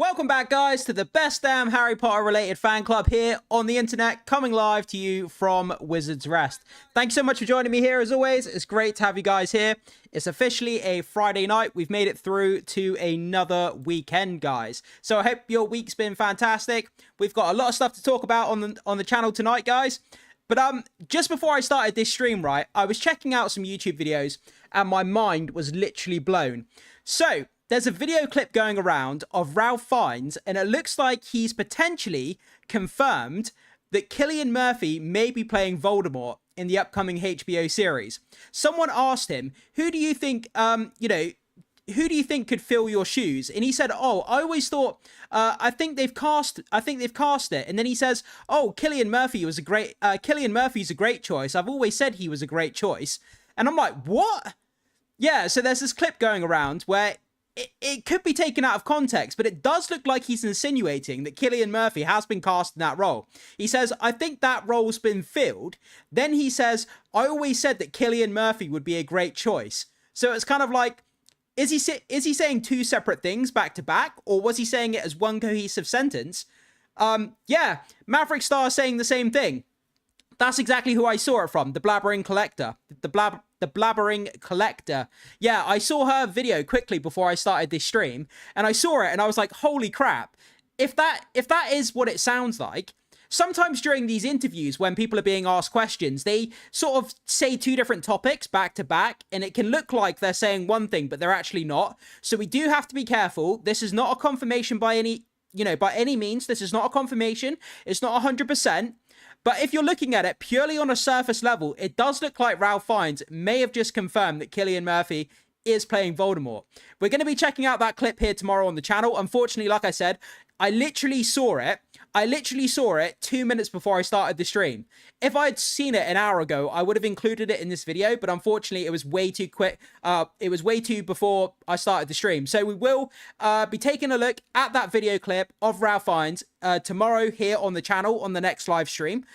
Welcome back, guys, to the best damn Harry Potter related fan club here on the internet, coming live to you from Wizard's Rest. Thanks so much for joining me here as always. It's great to have you guys here. It's officially a Friday night. We've made it through to another weekend, guys. So I hope your week's been fantastic. We've got a lot of stuff to talk about on the channel tonight, guys. But just before I started this stream, right, I was checking out some YouTube videos and my mind was literally blown. So there's a video clip going around of Ralph Fiennes, and it looks like he's potentially confirmed that Cillian Murphy may be playing Voldemort in the upcoming HBO series. Someone asked him, who do you think, who do you think could fill your shoes? And he said, oh, I always thought, I think they've cast it. And then he says, oh, Cillian Murphy's a great choice. I've always said he was a great choice. And I'm like, what? Yeah, so there's this clip going around where it could be taken out of context, but it does look like he's insinuating that Cillian Murphy has been cast in that role. He says, I think that role's been filled. Then he says, I always said that Cillian Murphy would be a great choice. So it's kind of like, is he saying two separate things back to back, or was he saying it as one cohesive sentence? Yeah, Maverick Star saying the same thing. That's exactly who I saw it from, the Blabbering Collector. The Blabbering Collector. Yeah, I saw her video quickly before I started this stream, and I saw it, and I was like, holy crap. If that is what it sounds like, sometimes during these interviews when people are being asked questions, they sort of say two different topics back to back, and it can look like they're saying one thing, but they're actually not. So we do have to be careful. This is not a confirmation by any means. This is not a confirmation. It's not 100%. But if you're looking at it purely on a surface level, it does look like Ralph Fiennes may have just confirmed that Cillian Murphy is playing Voldemort. We're going to be checking out that clip here tomorrow on the channel. Unfortunately, like I said, I literally saw it 2 minutes before I started the stream. If I'd seen it an hour ago, I would have included it in this video, but unfortunately it was way too quick. It was way too before I started the stream. So we will be taking a look at that video clip of Ralph Fiennes tomorrow here on the channel on the next live stream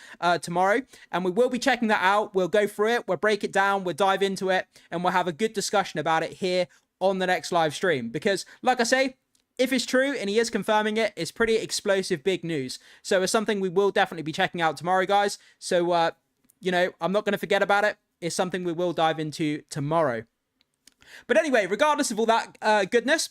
tomorrow. And we will be checking that out. We'll go through it. We'll break it down. We'll dive into it, and we'll have a good discussion about it here on the next live stream. Because like I say, if it's true and he is confirming it, it's pretty explosive big news. So it's something we will definitely be checking out tomorrow, guys. So, I'm not going to forget about it. It's something we will dive into tomorrow. But anyway, regardless of all that goodness,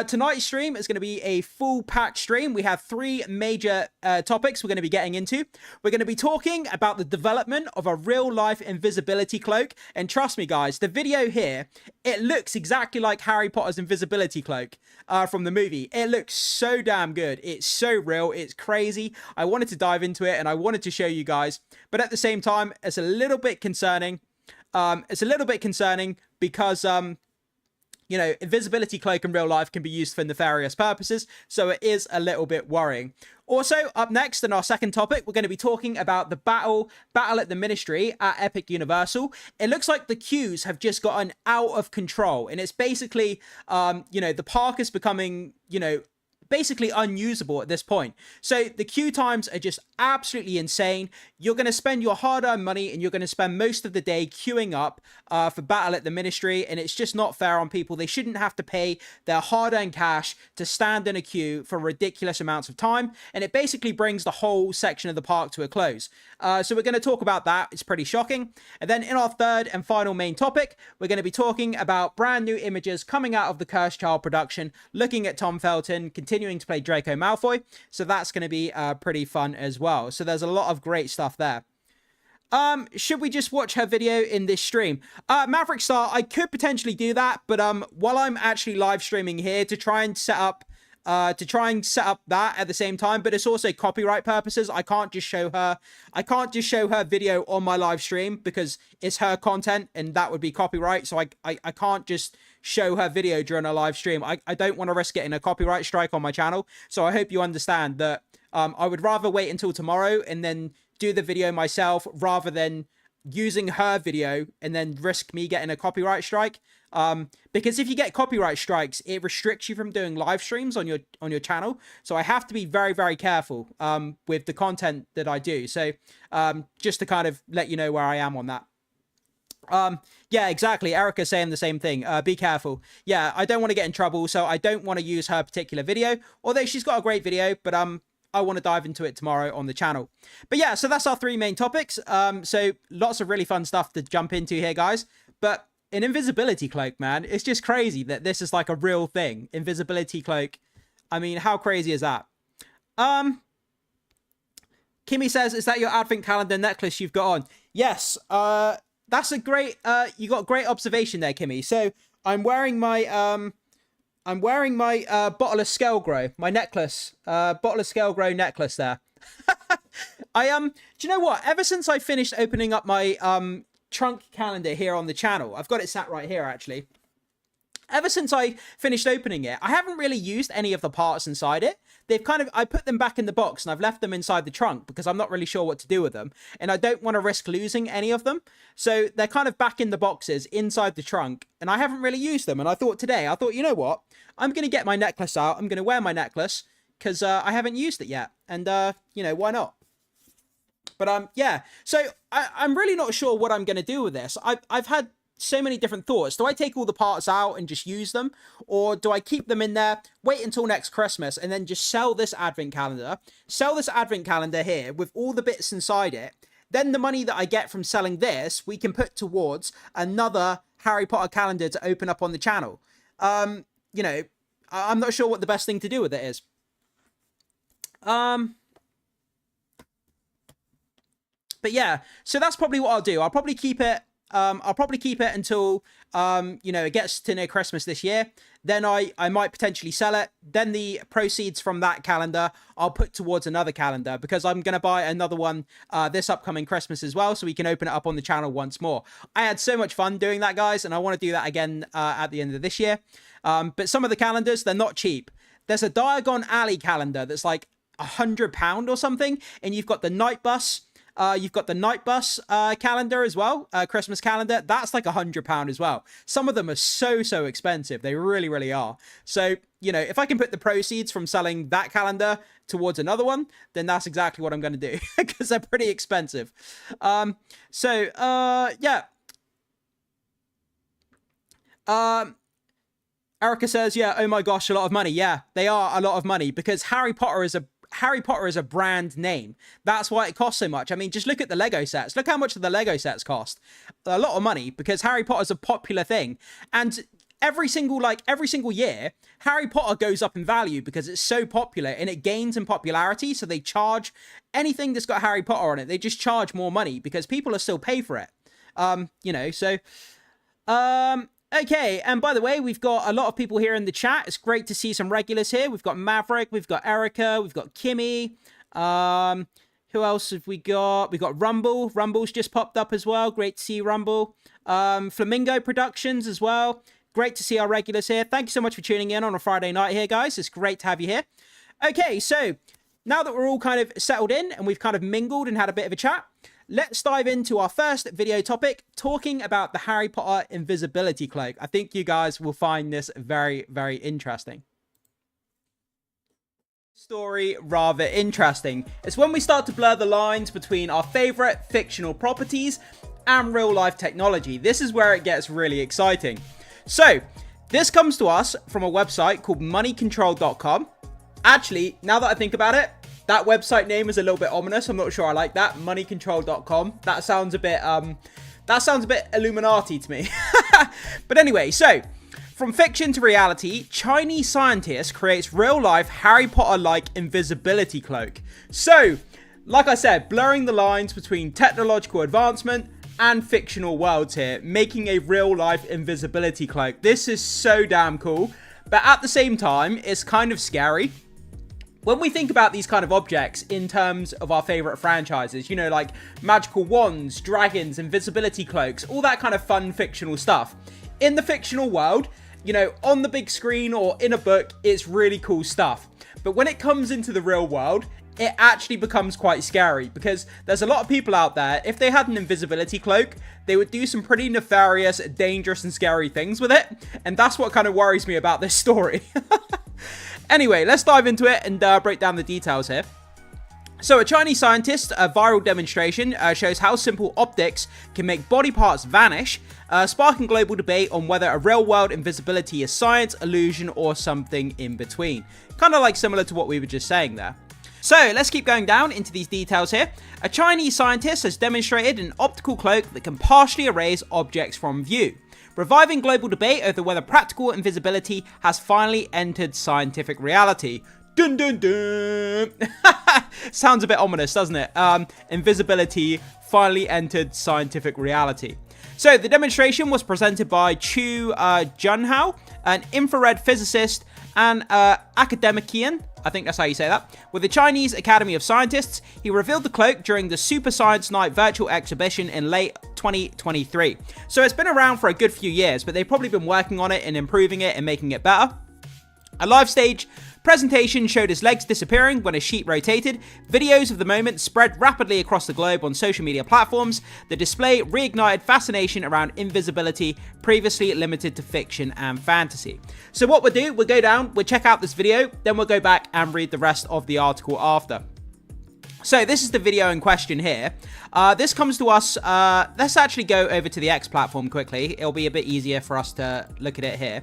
tonight's stream is going to be a full packed stream. We have three major topics we're going to be getting into. We're going to be talking about the development of a real life invisibility cloak. And trust me, guys, the video here, it looks exactly like Harry Potter's invisibility cloak from the movie. It looks so damn good. It's so real. It's crazy. I wanted to dive into it and I wanted to show you guys. But at the same time, it's a little bit concerning. Because, invisibility cloak in real life can be used for nefarious purposes. So it is a little bit worrying. Also, up next in our second topic, we're going to be talking about the battle at the Ministry at Epic Universal. It looks like the queues have just gotten out of control. And it's basically, the park is becoming, basically unusable at this point. So the queue times are just absolutely insane. You're going to spend your hard-earned money and you're going to spend most of the day queuing up for Battle at the Ministry, and it's just not fair on people. They shouldn't have to pay their hard-earned cash to stand in a queue for ridiculous amounts of time, and it basically brings the whole section of the park to a close. So we're going to talk about that. It's pretty shocking. And then in our third and final main topic, we're going to be talking about brand new images coming out of the Cursed Child production, looking at Tom Felton continuing to play Draco Malfoy. So that's going to be pretty fun as well. So there's a lot of great stuff there. Should we just watch her video in this stream? Maverick Star, I could potentially do that, but while I'm actually live streaming here to try and set up that at the same time, but it's also copyright purposes. I can't just show her video on my live stream because it's her content and that would be copyright. So I can't just show her video during a live stream. I don't want to risk getting a copyright strike on my channel. So I hope you understand that I would rather wait until tomorrow and then do the video myself rather than using her video and then risk me getting a copyright strike. Because if you get copyright strikes, it restricts you from doing live streams on your channel. So I have to be very, very careful with the content that I do. So just to kind of let you know where I am on that. Yeah, exactly. Erica's saying the same thing. Be careful. Yeah, I don't want to get in trouble, so I don't want to use her particular video, although she's got a great video, but I want to dive into it tomorrow on the channel. But yeah, so that's our 3 main topics. So lots of really fun stuff to jump into here, guys. But an invisibility cloak, man, it's just crazy that this is like a real thing. Invisibility cloak. I mean, how crazy is that? Kimmy says, is that your advent calendar necklace you've got on? Yes. That's a great, you got a great observation there, Kimmy. So I'm wearing my, bottle of Scale Grow, my necklace, bottle of Scale Grow necklace there. Do you know what? Ever since I finished opening up my, trunk calendar here on the channel, I've got it sat right here, actually. Ever since I finished opening it, I haven't really used any of the parts inside it. They've I put them back in the box and I've left them inside the trunk because I'm not really sure what to do with them. And I don't want to risk losing any of them. So they're kind of back in the boxes inside the trunk and I haven't really used them. And I thought, you know what? I'm going to get my necklace out. I'm going to wear my necklace because I haven't used it yet. And, you know, why not? But, yeah. So I'm really not sure what I'm going to do with this. I've had so many different thoughts. Do I take all the parts out and just use them? Or do I keep them in there, wait until next Christmas, and then just sell this advent calendar? Sell this advent calendar here with all the bits inside it. Then the money that I get from selling this, we can put towards another Harry Potter calendar to open up on the channel. You know, I'm not sure what the best thing to do with it is. But yeah, so that's probably what I'll do. I'll probably keep it until, you know, it gets to near Christmas this year. Then I might potentially sell it. Then the proceeds from that calendar, I'll put towards another calendar because I'm going to buy another one this upcoming Christmas as well. So we can open it up on the channel once more. I had so much fun doing that, guys. And I want to do that again at the end of this year. But some of the calendars, they're not cheap. There's a Diagon Alley calendar that's like £100 or something. And you've got the night bus. You've got the night bus calendar as well, Christmas calendar. That's like £100 as well. Some of them are so expensive. They really, really are. So, you know, if I can put the proceeds from selling that calendar towards another one, then that's exactly what I'm going to do because they're pretty expensive. Yeah. Erica says, yeah, oh my gosh, a lot of money. Yeah, they are a lot of money because Harry Potter is a brand name. That's why it costs so much. I mean, just look at the Lego sets. Look how much the Lego sets cost. A lot of money because Harry Potter's a popular thing. And every single year, Harry Potter goes up in value because it's so popular and it gains in popularity. So they charge anything that's got Harry Potter on it. They just charge more money because people are still pay for it. You know, so, okay, and by the way, we've got a lot of people here in the chat. It's great to see some regulars here. We've got Maverick, we've got Erica, we've got Kimmy. Who else have we got? We've got Rumble. Rumble's just popped up as well. Great to see Rumble. Flamingo Productions as well. Great to see our regulars here. Thank you so much for tuning in on a Friday night here, guys. It's great to have you here. Okay, so now that we're all kind of settled in and we've kind of mingled and had a bit of a chat, let's dive into our first video topic, talking about the Harry Potter Invisibility Cloak. I think you guys will find this very, very interesting. Story rather interesting. It's when we start to blur the lines between our favorite fictional properties and real life technology. This is where it gets really exciting. So this comes to us from a website called moneycontrol.com. Actually, now that I think about it, that website name is a little bit ominous. I'm not sure I like that. Moneycontrol.com. That sounds a bit Illuminati to me. But anyway, so from fiction to reality, Chinese scientist creates real-life Harry Potter-like invisibility cloak. So, like I said, blurring the lines between technological advancement and fictional worlds here, making a real-life invisibility cloak. This is so damn cool, but at the same time, it's kind of scary. When we think about these kind of objects in terms of our favorite franchises, you know, like magical wands, dragons, invisibility cloaks, all that kind of fun fictional stuff. In the fictional world, you know, on the big screen or in a book, it's really cool stuff. But when it comes into the real world, it actually becomes quite scary because there's a lot of people out there, if they had an invisibility cloak, they would do some pretty nefarious, dangerous and scary things with it. And that's what kind of worries me about this story. Anyway, let's dive into it and break down the details here. So a Chinese scientist, a viral demonstration, shows how simple optics can make body parts vanish, sparking global debate on whether a real-world invisibility is science, illusion, or something in between. Kind of like similar to what we were just saying there. So let's keep going down into these details here. A Chinese scientist has demonstrated an optical cloak that can partially erase objects from view, reviving global debate over whether practical invisibility has finally entered scientific reality. Dun dun dun! Sounds a bit ominous, doesn't it? Invisibility finally entered scientific reality. So the demonstration was presented by Chu Junhao, an infrared physicist and academician, I think that's how you say that, with the Chinese Academy of Scientists. He revealed the cloak during the Super Science Night virtual exhibition in late 2023. So it's been around for a good few years, but they've probably been working on it and improving it and making it better. A live stage presentation showed his legs disappearing when his sheet rotated. Videos of the moment spread rapidly across the globe on social media platforms. The display reignited fascination around invisibility, previously limited to fiction and fantasy. So what we'll do, we'll go down, we'll check out this video, then we'll go back and read the rest of the article after. So this is the video in question here. This comes to us, let's actually go over to the X platform quickly. It'll be a bit easier for us to look at it here.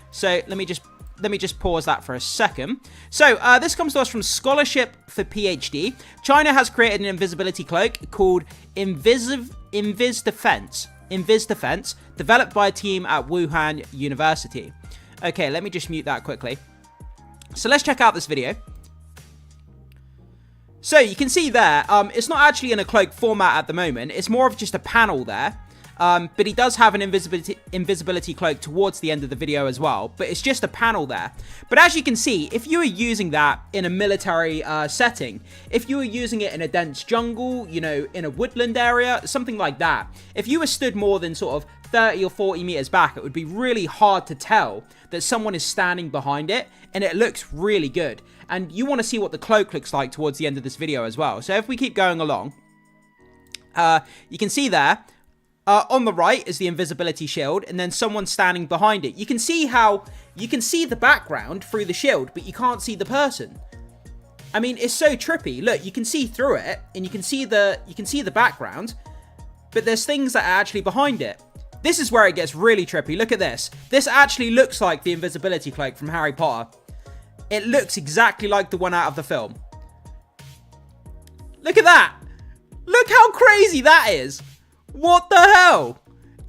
So let me just pause that for a second. So this comes to us from Scholarship for PhD. China has created an invisibility cloak called Invis Defense, developed by a team at Wuhan University. Okay, let me just mute that quickly. So let's check out this video. So you can see there, it's not actually in a cloak format at the moment. It's more of just a panel there. But he does have an invisibility cloak towards the end of the video as well, but it's just a panel there. But as you can see, if you were using that in a military setting, if you were using it in a dense jungle, you know, in a woodland area, something like that, if you were stood more than sort of 30 or 40 meters back, it would be really hard to tell that someone is standing behind it, and it looks really good. And you want to see what the cloak looks like towards the end of this video as well. So if we keep going along, you can see there, on the right is the invisibility shield, and then someone standing behind it. You can see how you can see the background through the shield, but you can't see the person. I mean, it's so trippy. Look, you can see through it, and you can see the background, but there's things that are actually behind it. This is where it gets really trippy. Look at this. This actually looks like the invisibility cloak from Harry Potter. It looks exactly like the one out of the film. Look at that. Look how crazy that is. What the hell?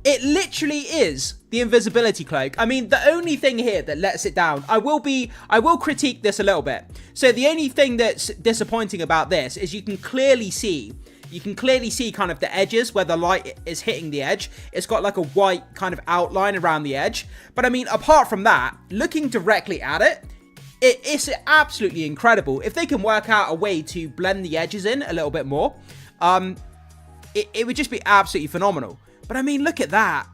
It literally is the invisibility cloak. I mean, the only thing here that lets it down, I will critique this a little bit. So the only thing that's disappointing about this is you can clearly see kind of the edges where the light is hitting the edge. It's got like a white kind of outline around the edge. But I mean, apart from that, looking directly at it, it's absolutely incredible. If they can work out a way to blend the edges in a little bit more, it would just be absolutely phenomenal. But I mean, look at that.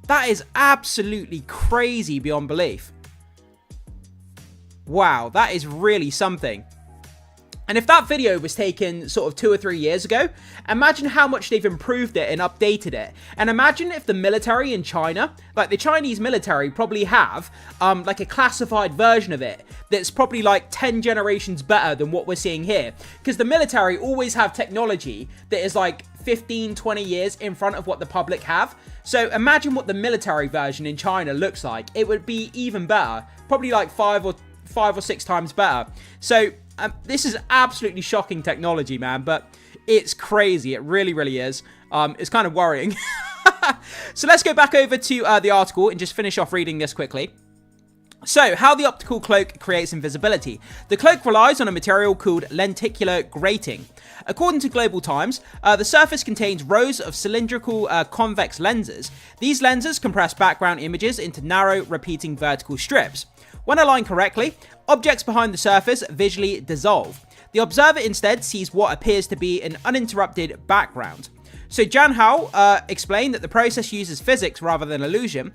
That is absolutely crazy beyond belief. Wow, that is really something. And if that video was taken sort of 2 or 3 years ago, imagine how much they've improved it and updated it. And imagine if the military in China, like the Chinese military probably have like a classified version of it that's probably like 10 generations better than what we're seeing here. Because the military always have technology that is like 15, 20 years in front of what the public have. So imagine what the military version in China looks like. It would be even better, probably like 5 or 6 times better. So this is absolutely shocking technology, man, but it's crazy. It really, really is. It's kind of worrying. So let's go back over to the article and just finish off reading this quickly. So, how the optical cloak creates invisibility. The cloak relies on a material called lenticular grating. According to Global Times, the surface contains rows of cylindrical convex lenses. These lenses compress background images into narrow, repeating vertical strips. When aligned correctly, objects behind the surface visually dissolve. The observer instead sees what appears to be an uninterrupted background. So Junhao explained that the process uses physics rather than illusion.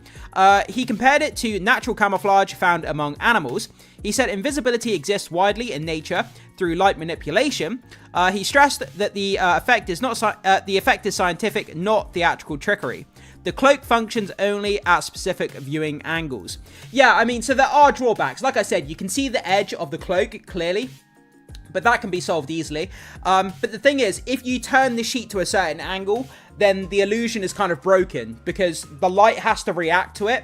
He compared it to natural camouflage found among animals. He said invisibility exists widely in nature through light manipulation. He stressed that the effect is scientific, not theatrical trickery. The cloak functions only at specific viewing angles. Yeah, I mean, so there are drawbacks. Like I said, you can see the edge of the cloak clearly. but that can be solved easily. But the thing is, if you turn the sheet to a certain angle, then the illusion is kind of broken because the light has to react to it,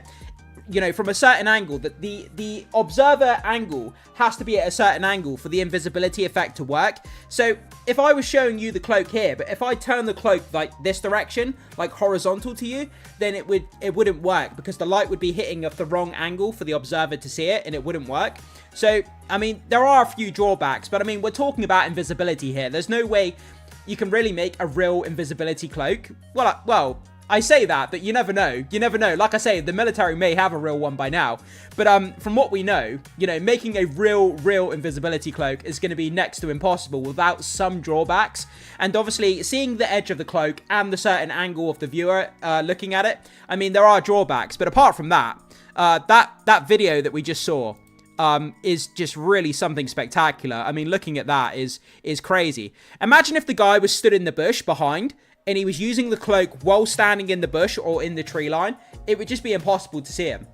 you know, from a certain angle. That the observer angle has to be at a certain angle for the invisibility effect to work. So if I was showing you the cloak here, but if I turn the cloak like this direction, like horizontal to you, then it wouldn't work because the light would be hitting off the wrong angle for the observer to see it, and it wouldn't work. So I mean, there are a few drawbacks, but I mean, we're talking about invisibility here. There's no way you can really make a real invisibility cloak. Well, I say that, but you never know. You never know. Like I say, the military may have a real one by now. But from what we know, you know, making a real invisibility cloak is going to be next to impossible without some drawbacks. And obviously, seeing the edge of the cloak and the certain angle of the viewer looking at it, I mean, there are drawbacks. But apart from that, that video that we just saw is just really something spectacular. I mean, looking at that is crazy. Imagine if the guy was stood in the bush behind and he was using the cloak while standing in the bush or in the tree line. It would just be impossible to see him.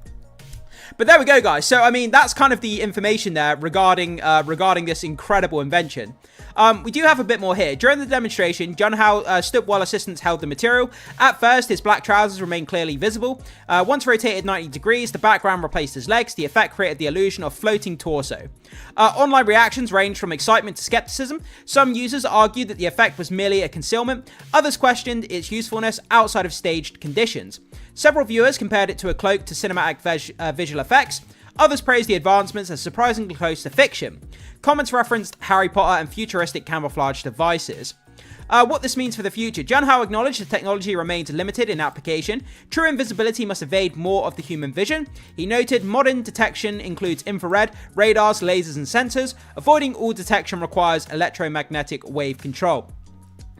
But there we go, guys. So, I mean, that's kind of the information there regarding this incredible invention. We do have a bit more here. During the demonstration, Jun Hao stood while assistants held the material. At first, his black trousers remained clearly visible. Once rotated 90 degrees, the background replaced his legs. The effect created the illusion of floating torso. Online reactions ranged from excitement to skepticism. Some users argued that the effect was merely a concealment. Others questioned its usefulness outside of staged conditions. Several viewers compared it to a cloak to cinematic visual effects. Others praised the advancements as surprisingly close to fiction. Comments referenced Harry Potter and futuristic camouflage devices. What this means for the future. Jun Hao acknowledged the technology remains limited in application. True invisibility must evade more of the human vision. He noted modern detection includes infrared, radars, lasers, and sensors. Avoiding all detection requires electromagnetic wave control.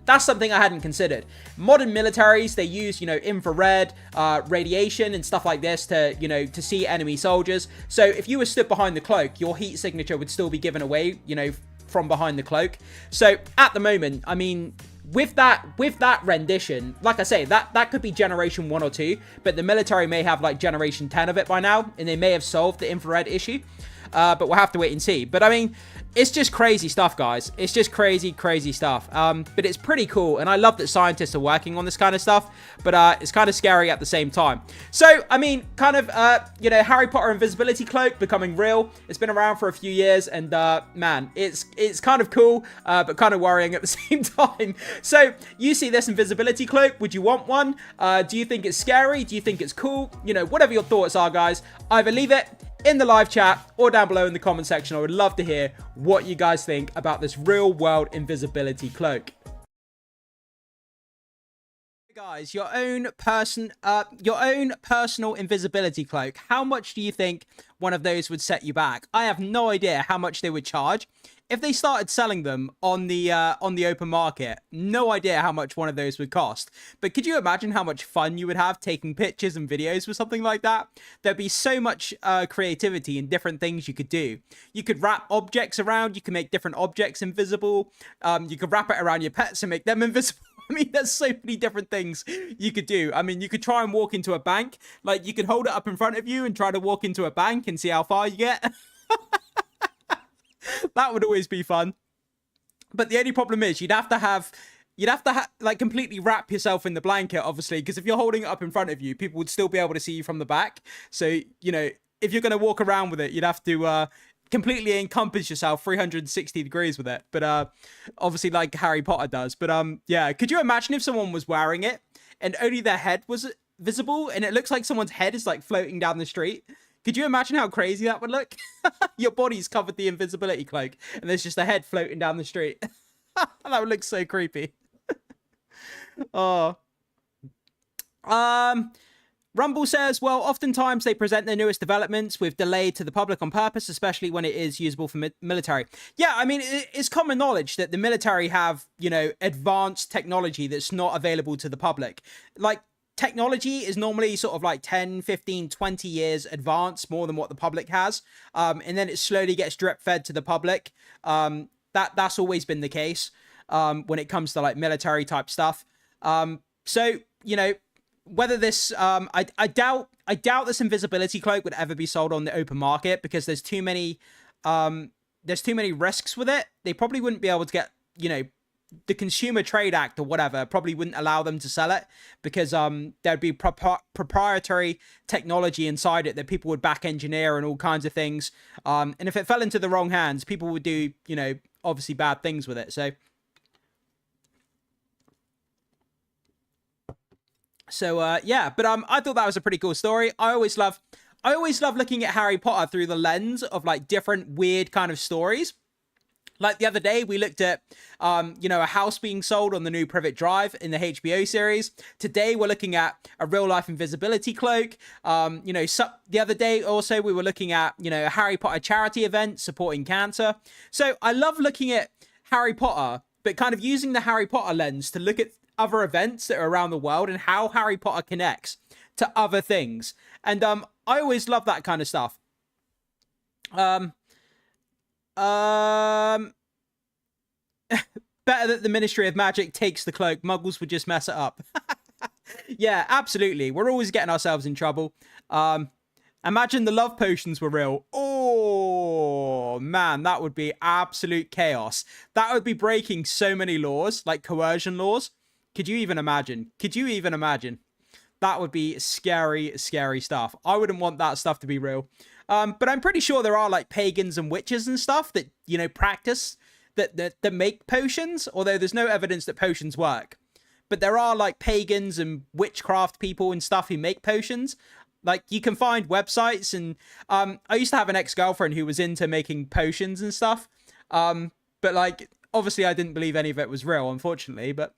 That's something I hadn't considered. Modern militaries, they use, you know, infrared, radiation and stuff like this to, you know, to see enemy soldiers. So if you were stood behind the cloak, your heat signature would still be given away, you know, from behind the cloak. So at the moment, I mean, with that rendition, like I say, that could be generation 1 or 2, but the military may have like generation 10 of it by now, and they may have solved the infrared issue. But we'll have to wait and see. But I mean, it's just crazy stuff, guys. It's just crazy stuff. But it's pretty cool, and I love that scientists are working on this kind of stuff, but it's kind of scary at the same time. So, I mean, kind of, you know, Harry Potter Invisibility Cloak becoming real. It's been around for a few years, and man, it's kind of cool, but kind of worrying at the same time. So, you see this Invisibility Cloak, would you want one? Do you think it's scary? Do you think it's cool? You know, whatever your thoughts are, guys, either leave it in the live chat or down below in the comment section. I would love to hear what you guys think about this real world invisibility cloak. Guys, your own personal invisibility cloak. How much do you think one of those would set you back? I have no idea how much they would charge. If they started selling them on the open market, no idea how much one of those would cost. But could you imagine how much fun you would have taking pictures and videos with something like that? There'd be so much creativity and different things you could do. You could wrap objects around. You can make different objects invisible. You could wrap it around your pets and make them invisible. I mean, there's so many different things you could do. I mean, you could try and walk into a bank. Like, you could hold it up in front of you and try to walk into a bank and see how far you get. That would always be fun. But the only problem is you'd have to like completely wrap yourself in the blanket, obviously, because if you're holding it up in front of you, people would still be able to see you from the back. So, you know, if you're going to walk around with it, you'd have to completely encompass yourself 360 degrees with it. But obviously, like Harry Potter does. But yeah, could you imagine if someone was wearing it and only their head was visible and it looks like someone's head is like floating down the street? Could you imagine how crazy that would look? Your body's covered the invisibility cloak and there's just a head floating down the street. That would look so creepy. Oh. Rumble says, well, oftentimes they present their newest developments with delay to the public on purpose, especially when it is usable for military. Yeah, I mean, it's common knowledge that the military have, you know, advanced technology that's not available to the public. Like, technology is normally sort of like 10, 15, 20 years advanced, more than what the public has. And then it slowly gets drip fed to the public. That's always been the case when it comes to like military type stuff. So, you know, whether this, I doubt this invisibility cloak would ever be sold on the open market because there's too many, there's too many risks with it. They probably wouldn't be able to get, you know, the Consumer Trade Act or whatever probably wouldn't allow them to sell it, because there'd be proprietary technology inside it that people would back engineer and all kinds of things. And if it fell into the wrong hands, people would do, you know, obviously bad things with it. So yeah, but I thought that was a pretty cool story. I always love looking at Harry Potter through the lens of like different weird kind of stories. Like the other day, we looked at, you know, a house being sold on the new Privet Drive in the HBO series. Today, we're looking at a real-life invisibility cloak. You know, the other day also, we were looking at, you know, a Harry Potter charity event supporting cancer. So I love looking at Harry Potter, but kind of using the Harry Potter lens to look at other events that are around the world and how Harry Potter connects to other things. And I always love that kind of stuff. Better that the Ministry of Magic takes the cloak. Muggles would just mess it up. Yeah, absolutely. We're always getting ourselves in trouble. Imagine the love potions were real. Oh, man, that would be absolute chaos. That would be breaking so many laws, like coercion laws. Could you even imagine? Could you even imagine? That would be scary, scary stuff. I wouldn't want that stuff to be real. But I'm pretty sure there are like pagans and witches and stuff that, you know, practice, that make potions, although there's no evidence that potions work. But there are like pagans and witchcraft people and stuff who make potions. Like you can find websites, and I used to have an ex-girlfriend who was into making potions and stuff. But like, obviously I didn't believe any of it was real, unfortunately, but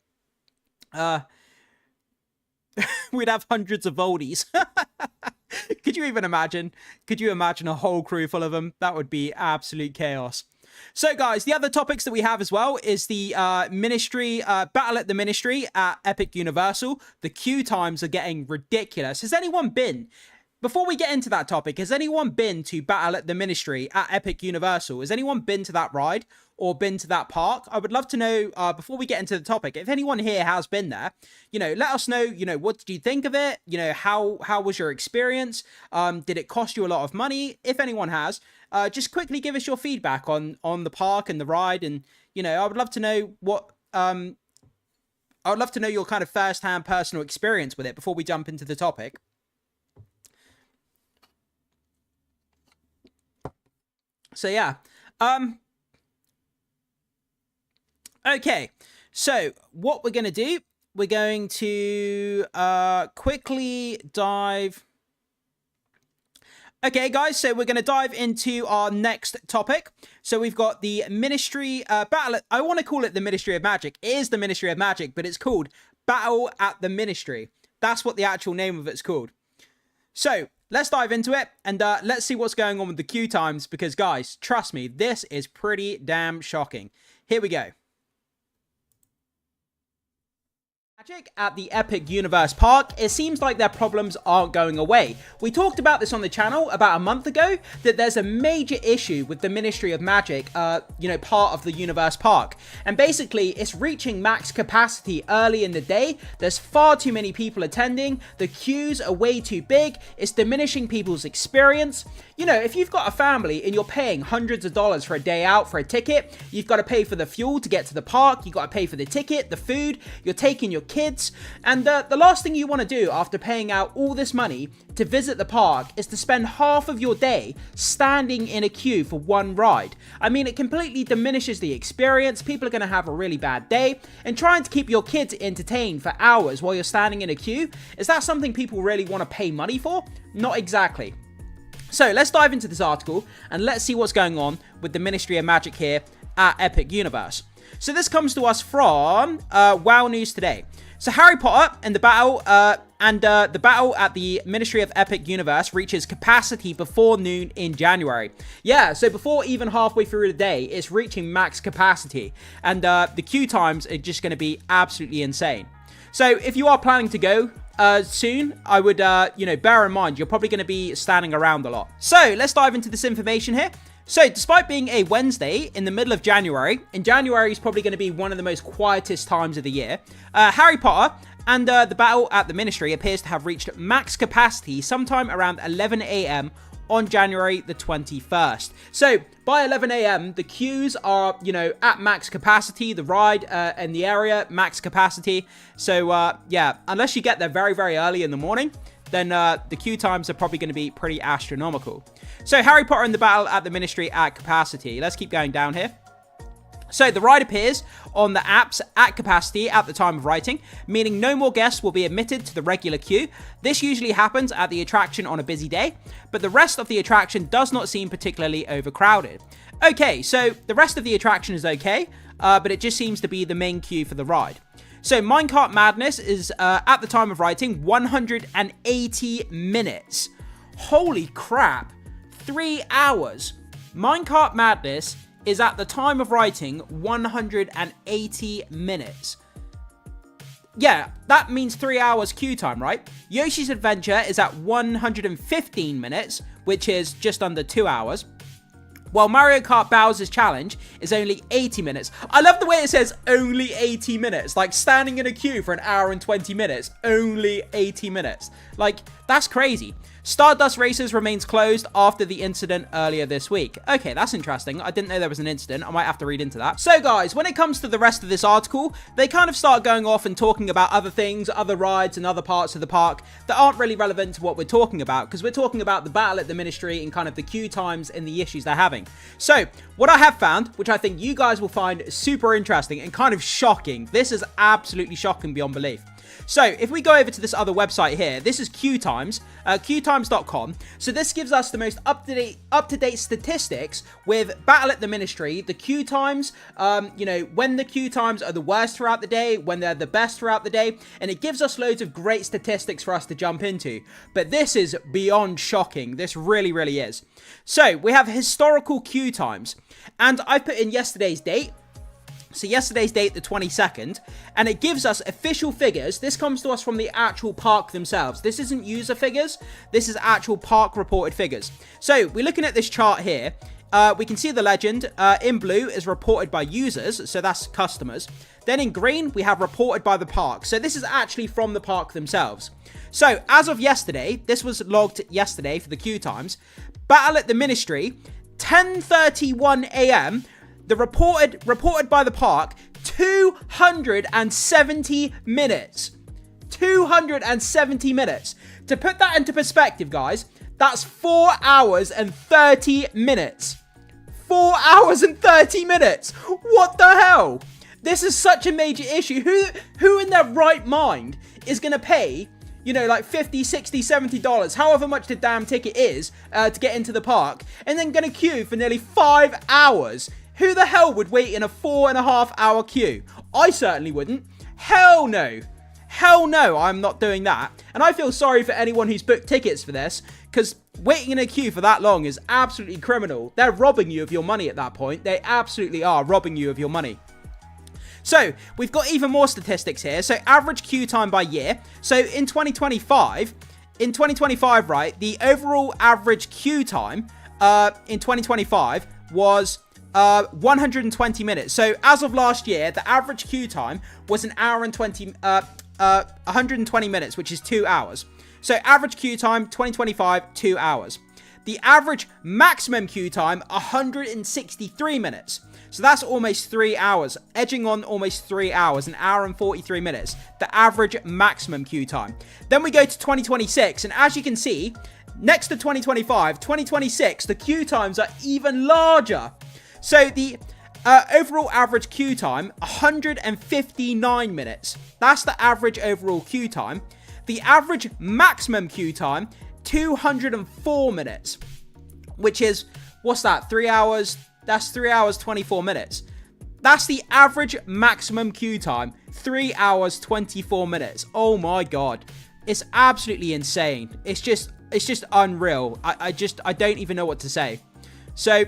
we'd have hundreds of Voldies. Could you even imagine? Could you imagine a whole crew full of them? That would be absolute chaos. So, guys, the other topics that we have as well is the Ministry, Battle at the Ministry at Epic Universal. The queue times are getting ridiculous. Has anyone been... Before we get into that topic, has anyone been to Battle at the Ministry at Epic Universal? Has anyone been to that ride or been to that park? I would love to know, before we get into the topic, if anyone here has been there, you know, let us know, you know, what did you think of it? You know, how was your experience? Did it cost you a lot of money? If anyone has, just quickly give us your feedback on the park and the ride. And, you know, I would love to know what, I would love to know your kind of first-hand personal experience with it before we jump into the topic. So, yeah. Okay. So, what we're going to do, we're going to quickly dive... Okay, guys, so we're going to dive into our next topic. So, we've got the Ministry Battle... I want to call it the Ministry of Magic. It is the Ministry of Magic, but it's called Battle at the Ministry. That's what the actual name of it's called. So... let's dive into it, and let's see what's going on with the queue times, because, guys, trust me, this is pretty damn shocking. Here we go. Magic at the Epic Universe Park, it seems like their problems aren't going away. We talked about this on the channel about a month ago, that there's a major issue with the Ministry of Magic, you know, part of the Universe Park. And basically, it's reaching max capacity early in the day. There's far too many people attending. The queues are way too big. It's diminishing people's experience. You know, if you've got a family and you're paying hundreds of dollars for a day out for a ticket, you've got to pay for the fuel to get to the park, you've got to pay for the ticket, the food, you're taking your kids, and the last thing you want to do after paying out all this money to visit the park is to spend half of your day standing in a queue for one ride. I mean, it completely diminishes the experience. People are going to have a really bad day, and trying to keep your kids entertained for hours while you're standing in a queue, is that something people really want to pay money for? Not exactly. So let's dive into this article and let's see what's going on with the Ministry of Magic here at Epic Universe. So this comes to us from WoW News Today. So Harry Potter and the battle at the Ministry of Epic Universe reaches capacity before noon in January. Yeah, so before even halfway through the day, it's reaching max capacity, and the queue times are just going to be absolutely insane. So if you are planning to go soon, I would, you know, bear in mind, you're probably going to be standing around a lot. So let's dive into this information here. So despite being a Wednesday in the middle of January, and January is probably going to be one of the most quietest times of the year, Harry Potter and the battle at the Ministry appears to have reached max capacity sometime around 11 AM on January the 21st. So by 11 a.m., the queues are, you know, at max capacity. The ride and the area, max capacity. So, yeah, unless you get there very, very early in the morning, then the queue times are probably going to be pretty astronomical. So Harry Potter and the Battle at the Ministry at capacity. Let's keep going down here. So the ride appears on the apps at capacity at the time of writing, meaning no more guests will be admitted to the regular queue. This usually happens at the attraction on a busy day, but the rest of the attraction does not seem particularly overcrowded. Okay, so the rest of the attraction is okay, but it just seems to be the main queue for the ride. So Minecart Madness is, at the time of writing, 180 minutes. Holy crap. 3 hours. Minecart Madness is at the time of writing 180 minutes. Yeah, that means 3 hours queue time, right? Yoshi's Adventure is at 115 minutes, which is just under 2 hours. While Mario Kart Bowser's Challenge is only 80 minutes. I love the way it says only 80 minutes. Like standing in a queue for an hour and 20 minutes. Only 80 minutes. Like, that's crazy. Stardust Racers remains closed after the incident earlier this week. Okay, that's interesting. I didn't know there was an incident. I might have to read into that. So guys, when it comes to the rest of this article, they kind of start going off and talking about other things, other rides and other parts of the park that aren't really relevant to what we're talking about, because we're talking about the battle at the Ministry and kind of the queue times and the issues they're having. So what I have found, which I think you guys will find super interesting and kind of shocking, this is absolutely shocking beyond belief. So if we go over to this other website here, this is queue times, queuetimes.com. So this gives us the most up-to-date statistics with Battle at the Ministry, the queue times, you know, when the queue times are the worst throughout the day, when they're the best throughout the day, and it gives us loads of great statistics for us to jump into. But this is beyond shocking. This really, really is. So we have historical queue times, and I put in yesterday's date. So yesterday's date, the 22nd, and it gives us official figures. This comes to us from the actual park themselves. This isn't user figures. This is actual park reported figures. So we're looking at this chart here. We can see the legend. In blue is reported by users, so that's customers. Then in green, we have reported by the park. So this is actually from the park themselves. So as of yesterday, this was logged yesterday for the queue times. Battle at the Ministry, 10:31 a.m., the reported by the park, 270 minutes. 270 minutes. To put that into perspective, guys, that's 4 hours and 30 minutes. 4 hours and 30 minutes. What the hell? This is such a major issue. Who in their right mind is going to pay, you know, like $50, $60, $70, however much the damn ticket is, to get into the park, and then going to queue for nearly 5 hours? Who the hell would wait in a 4.5 hour queue? I certainly wouldn't. Hell no. Hell no, I'm not doing that. And I feel sorry for anyone who's booked tickets for this, because waiting in a queue for that long is absolutely criminal. They're robbing you of your money at that point. They absolutely are robbing you of your money. So, we've got even more statistics here. So, average queue time by year. So, in 2025, right, the overall average queue time in 2025 was 120 minutes. So as of last year, the average queue time was 120 minutes, which is 2 hours. So average queue time, 2025, 2 hours. The average maximum queue time, 163 minutes. So that's almost 3 hours, edging on almost 3 hours, 1 hour and 43 minutes, the average maximum queue time. Then we go to 2026, and as you can see, next to 2025, 2026, the queue times are even larger. So the overall average queue time, 159 minutes. That's the average overall queue time. The average maximum queue time, 204 minutes. Which is, what's that, 3 hours? That's 3 hours, 24 minutes. That's the average maximum queue time, 3 hours, 24 minutes. Oh my god. It's absolutely insane. It's just unreal. I don't even know what to say. So,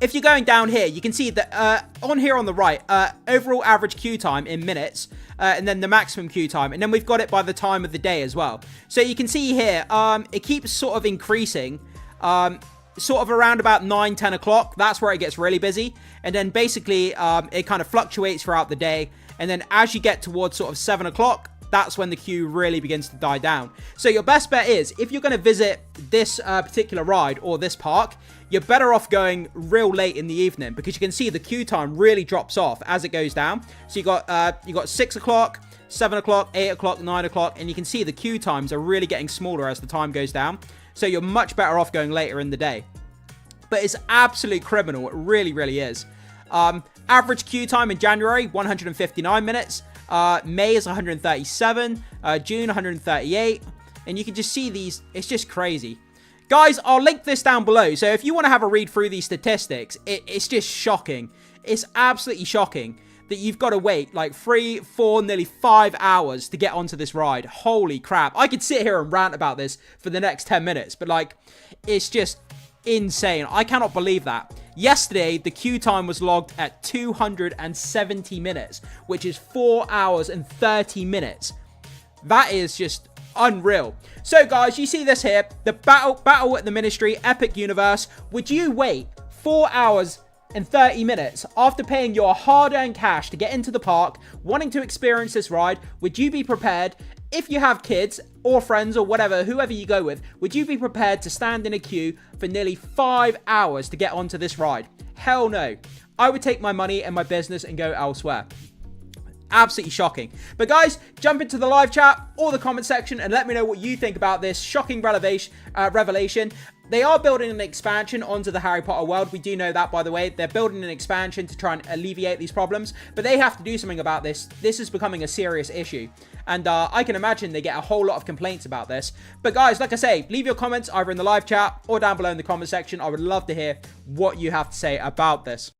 if you're going down here, you can see that on here on the right, overall average queue time in minutes, and then the maximum queue time, and then we've got it by the time of the day as well. So you can see here, it keeps sort of increasing, sort of around about 9, 10 o'clock. That's where it gets really busy, and then basically it kind of fluctuates throughout the day, and then as you get towards sort of 7 o'clock, that's when the queue really begins to die down. So your best bet is, if you're going to visit this particular ride or this park, you're better off going real late in the evening, because you can see the queue time really drops off as it goes down. So you got 6 o'clock, 7 o'clock, 8 o'clock, 9 o'clock, and you can see the queue times are really getting smaller as the time goes down. So you're much better off going later in the day. But it's absolute criminal. It really, really is. Average queue time in January, 159 minutes. May is 137. June, 138. And you can just see these. It's just crazy. Guys, I'll link this down below. So if you want to have a read through these statistics, it's just shocking. It's absolutely shocking that you've got to wait like 3, 4, nearly 5 hours to get onto this ride. Holy crap. I could sit here and rant about this for the next 10 minutes. But like, it's just insane. I cannot believe that. Yesterday, the queue time was logged at 270 minutes, which is 4 hours and 30 minutes. That is just unreal. So guys, you see this here, the battle at the Ministry Epic Universe. Would you wait 4 hours and 30 minutes after paying your hard-earned cash to get into the park, wanting to experience this ride? Would you be prepared, if you have kids or friends or whatever, whoever you go with, would you be prepared to stand in a queue for nearly 5 hours to get onto this ride? Hell no. I would take my money and my business and go elsewhere. Absolutely shocking. But guys, jump into the live chat or the comment section and let me know what you think about this shocking revelation. They are building an expansion onto the Harry Potter world. We do know that, by the way. They're building an expansion to try and alleviate these problems, but they have to do something about this. This is becoming a serious issue, and I can imagine they get a whole lot of complaints about this. But guys, like I say, leave your comments either in the live chat or down below in the comment section. I would love to hear what you have to say about this.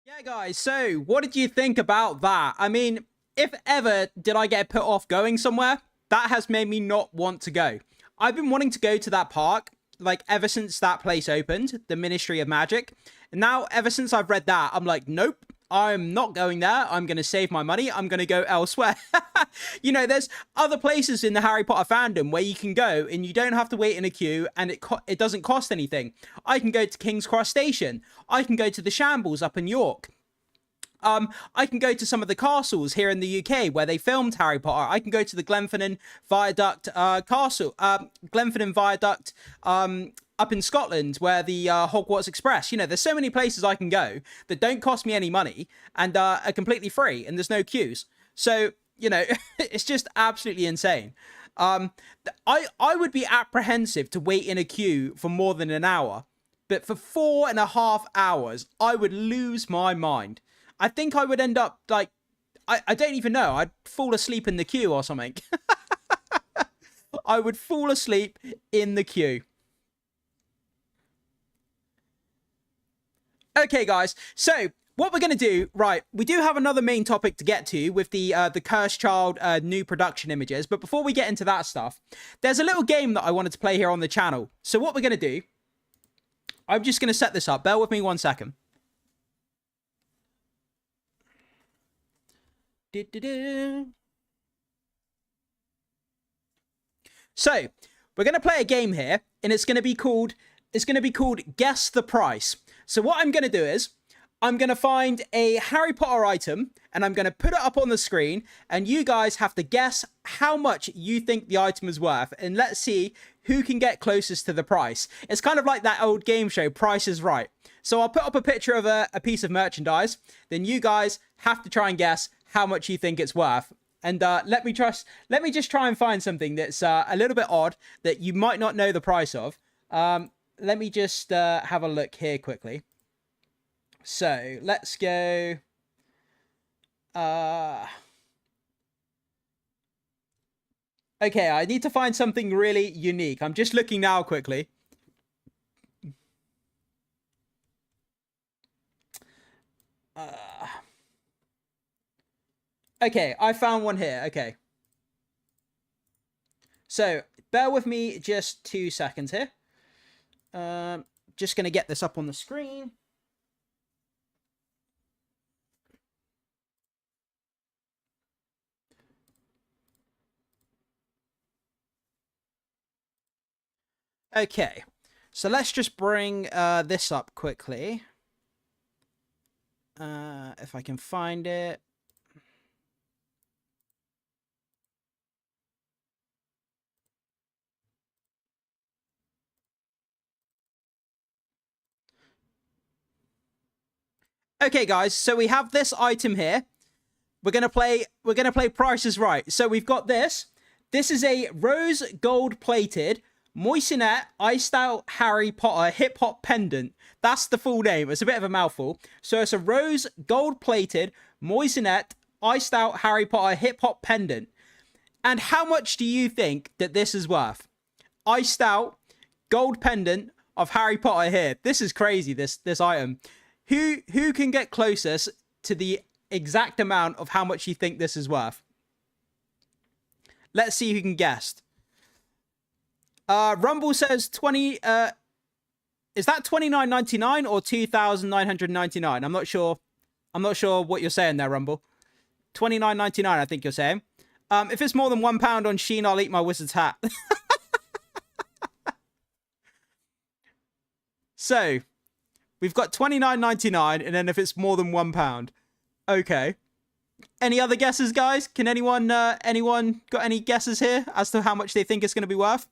Yeah, guys, so what did you think about that? I mean, if ever did I get put off going somewhere, that has made me not want to go. I've been wanting to go to that park, like, ever since that place opened, the Ministry of Magic. And now, ever since I've read that, I'm like, nope, I'm not going there. I'm going to save my money. I'm going to go elsewhere. You know, there's other places in the Harry Potter fandom where you can go and you don't have to wait in a queue, and it doesn't cost anything. I can go to King's Cross Station. I can go to the Shambles up in York. I can go to some of the castles here in the UK where they filmed Harry Potter. I can go to the Glenfinnan Viaduct Glenfinnan Viaduct up in Scotland where the Hogwarts Express. You know, there's so many places I can go that don't cost me any money and are completely free, and there's no queues. So, you know, it's just absolutely insane. I would be apprehensive to wait in a queue for more than an hour, but for 4.5 hours, I would lose my mind. I think I would end up, like, I don't even know. I'd fall asleep in the queue or something. I would fall asleep in the queue. Okay, guys. So, what we're going to do, right, we do have another main topic to get to with the Cursed Child new production images. But before we get into that stuff, there's a little game that I wanted to play here on the channel. So, what we're going to do, I'm just going to set this up. Bear with me 1 second. So, we're going to play a game here, and it's going to be called Guess the Price. So what I'm going to do is, I'm going to find a Harry Potter item, and I'm going to put it up on the screen, and you guys have to guess how much you think the item is worth, and let's see who can get closest to the price. It's kind of like that old game show, Price is Right. So I'll put up a picture of a piece of merchandise, then you guys have to try and guess how much you think it's worth. And let me just try and find something that's a little bit odd that you might not know the price of. Let me just have a look here quickly. So let's go. Okay, I need to find something really unique. I'm just looking now quickly. Okay, I found one here. Okay. So, bear with me just 2 seconds here. Just going to get this up on the screen. Okay. So, let's just bring this up quickly. If I can find it. Okay, guys, so we have this item here. We're gonna play Price is Right. So we've got this. This is a rose gold plated moissanite iced out Harry Potter hip hop pendant. That's the full name. It's a bit of a mouthful. So it's a rose gold plated moissanite iced out Harry Potter hip hop pendant. And how much do you think that this is worth? Iced out gold pendant of Harry Potter here. This is crazy, this item. Who can get closest to the exact amount of how much you think this is worth? Let's see who can guess. Rumble says 20 is that $29.99 or $2,999? I'm not sure. I'm not sure what you're saying there, Rumble. $29.99, I think you're saying. If it's more than £1 on Shein, I'll eat my wizard's hat. So, we've got $29.99, and then if it's more than £1. Okay. Any other guesses, guys? Can anyone got any guesses here as to how much they think it's going to be worth?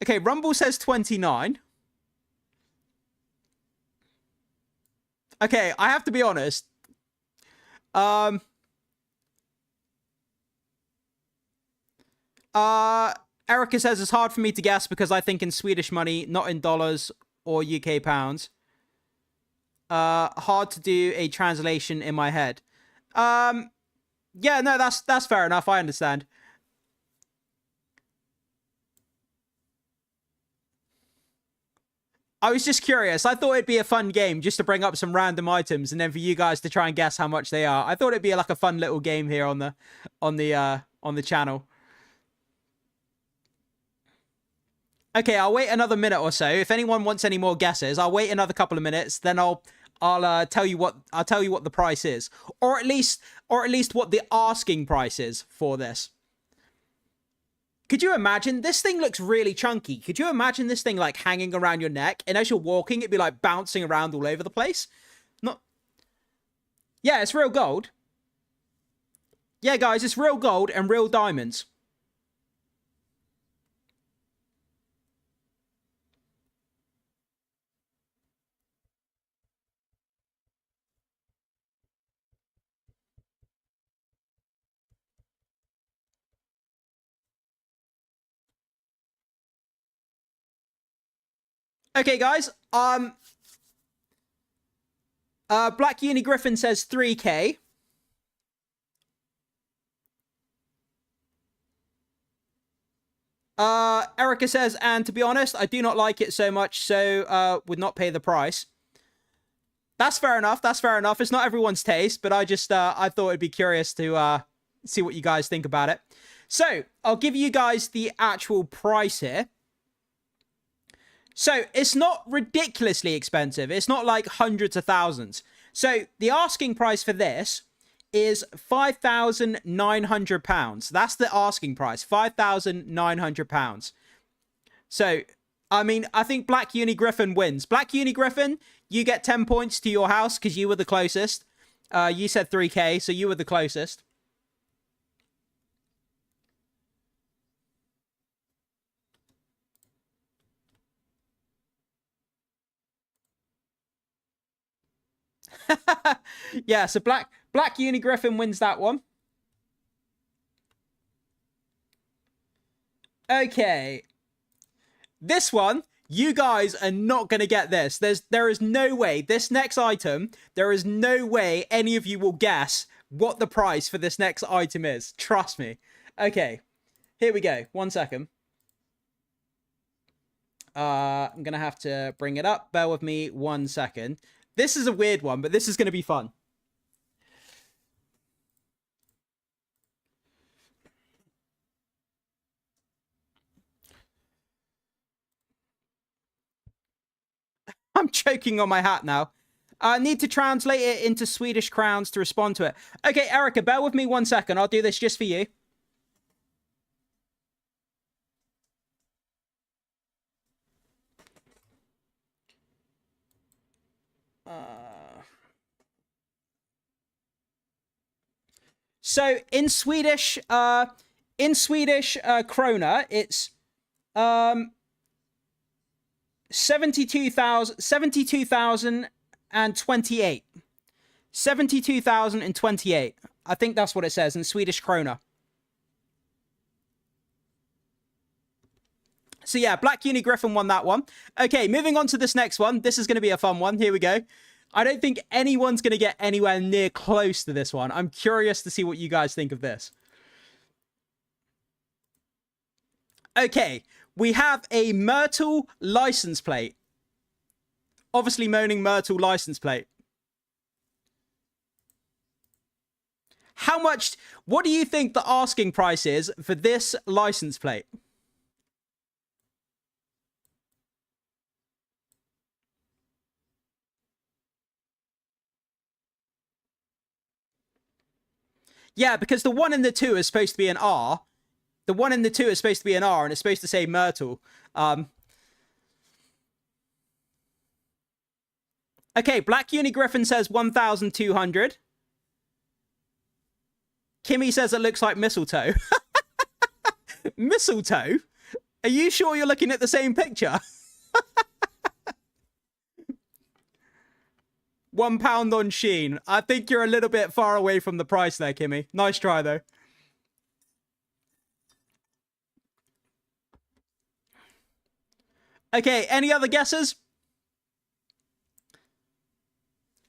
Okay, Rumble says 29. Okay, I have to be honest. Erica says it's hard for me to guess because I think in Swedish money, not in dollars or UK pounds. Hard to do a translation in my head. Yeah, no, that's fair enough. I understand. I was just curious. I thought it'd be a fun game just to bring up some random items and then for you guys to try and guess how much they are. I thought it'd be like a fun little game here on the channel. Okay, I'll wait another minute or so. If anyone wants any more guesses, I'll wait another couple of minutes. Then I'll tell you what the price is, or at least what the asking price is for this. Could you imagine? This thing looks really chunky. Could you imagine this thing like hanging around your neck, and as you're walking, it'd be like bouncing around all over the place? Not. Yeah, it's real gold. Yeah, guys, it's real gold and real diamonds. Okay, guys. Black Uni Griffin says 3K. Erica says, and to be honest, I do not like it so much, so would not pay the price. That's fair enough. That's fair enough. It's not everyone's taste, but I just I thought it'd be curious to see what you guys think about it. So I'll give you guys the actual price here. So it's not ridiculously expensive. It's not like hundreds of thousands. So the asking price for this is £5,900. That's the asking price, £5,900. So, I mean, I think Black Uni Griffin wins. Black Uni Griffin, you get 10 points to your house because you were the closest. You said 3K, so you were the closest. Yeah, so Black Uni Griffin wins that one. Okay. This one, you guys are not going to get this. There is no way. This next item, there is no way any of you will guess what the price for this next item is. Trust me. Okay. Here we go. 1 second. I'm going to have to bring it up. Bear with me 1 second. This is a weird one, but this is going to be fun. I'm choking on my hat now. I need to translate it into Swedish crowns to respond to it. Okay, Erica, bear with me 1 second. I'll do this just for you. So in Swedish krona, it's 72,000 72,028. 72,028. I think that's what it says in Swedish krona. So yeah, Black Uni Griffin won that one. Okay, moving on to this next one. This is going to be a fun one. Here we go. I don't think anyone's going to get anywhere near close to this one. I'm curious to see what you guys think of this. Okay, we have a Myrtle license plate. Obviously moaning Myrtle license plate. How much, what do you think the asking price is for this license plate? Yeah, because the 1 and the 2 is supposed to be an R. The 1 and the 2 is supposed to be an R, and it's supposed to say Myrtle. Okay, Black Uni Griffin says 1,200. Kimmy says it looks like mistletoe. Mistletoe? Are you sure you're looking at the same picture? £1 on Shein. I think you're a little bit far away from the price there, Kimmy. Nice try, though. Okay, any other guesses?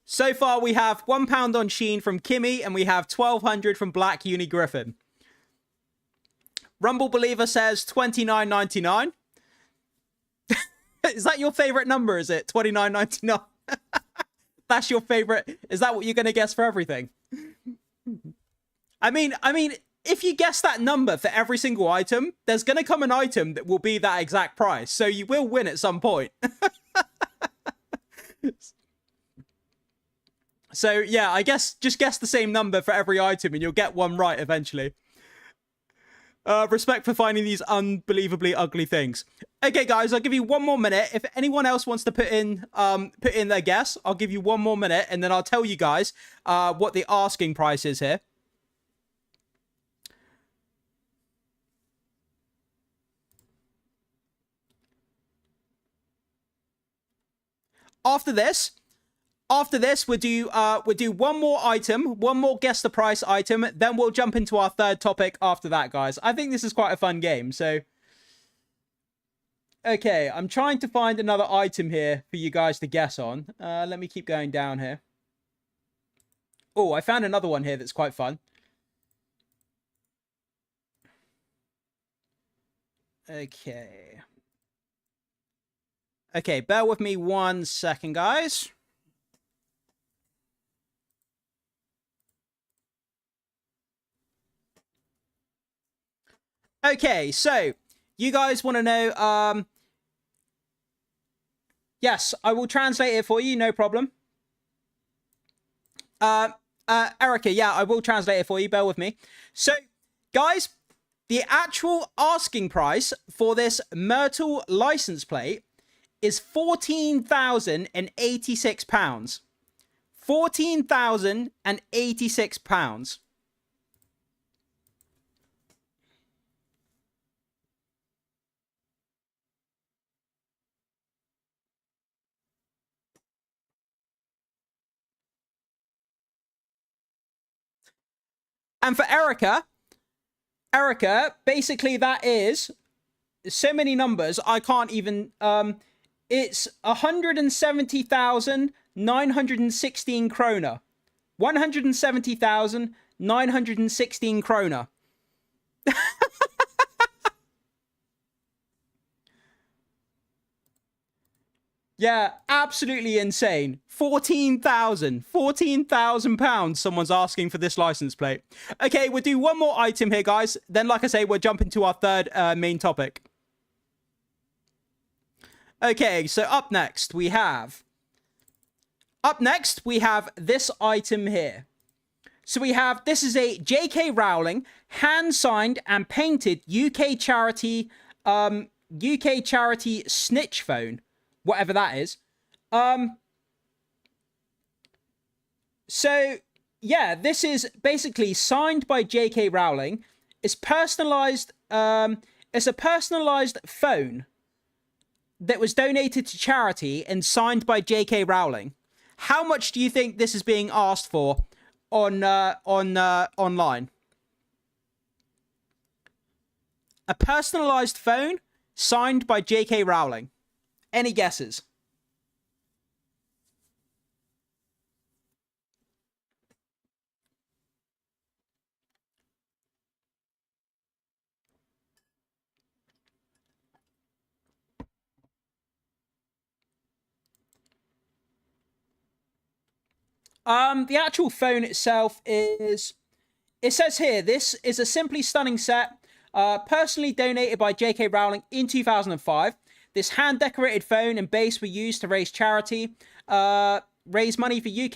So far, we have £1 on Shein from Kimmy, and we have 1,200 from Black Uni Griffin. Rumble Believer says 29.99. Is that your favorite number, is it? 29.99? That's your favorite? Is that what you're going to guess for everything? I mean, if you guess that number for every single item, there's going to come an item that will be that exact price. So you will win at some point. So yeah, I guess just guess the same number for every item and you'll get one right eventually. Respect for finding these unbelievably ugly things. Okay, guys, I'll give you one more minute. If anyone else wants to put in their guess, I'll give you one more minute, and then I'll tell you guys what the asking price is here. After this, we'll do one more item, one more guess the price item, then we'll jump into our third topic after that, guys. I think this is quite a fun game, so... Okay, I'm trying to find another item here for you guys to guess on. Let me keep going down here. Oh, I found another one here that's quite fun. Okay. Okay, bear with me 1 second, guys. Okay, so you guys want to know, yes, I will translate it for you, no problem. Erica, yeah, I will translate it for you, bear with me. So, guys, the actual asking price for this Myrtle license plate is £14,086. £14,086. And for Erica, basically that is so many numbers, I can't even, it's 170,916 krona. 170,916 krona. Yeah, absolutely insane. 14,000 pounds someone's asking for this license plate. Okay, we'll do one more item here, guys. Then, like I say, we'll jump into our third main topic. Okay, so up next, we have this item here. So we have, this is a J.K. Rowling hand-signed and painted UK charity snitch phone. Whatever that is. So, yeah, this is basically signed by J.K. Rowling. It's personalized. It's a personalized phone that was donated to charity and signed by J.K. Rowling. How much do you think this is being asked for on online? A personalized phone signed by J.K. Rowling. Any guesses? The actual phone itself is, it says here, this is a simply stunning set, personally donated by J.K. Rowling in 2005. This hand-decorated phone and base were used to raise money for UK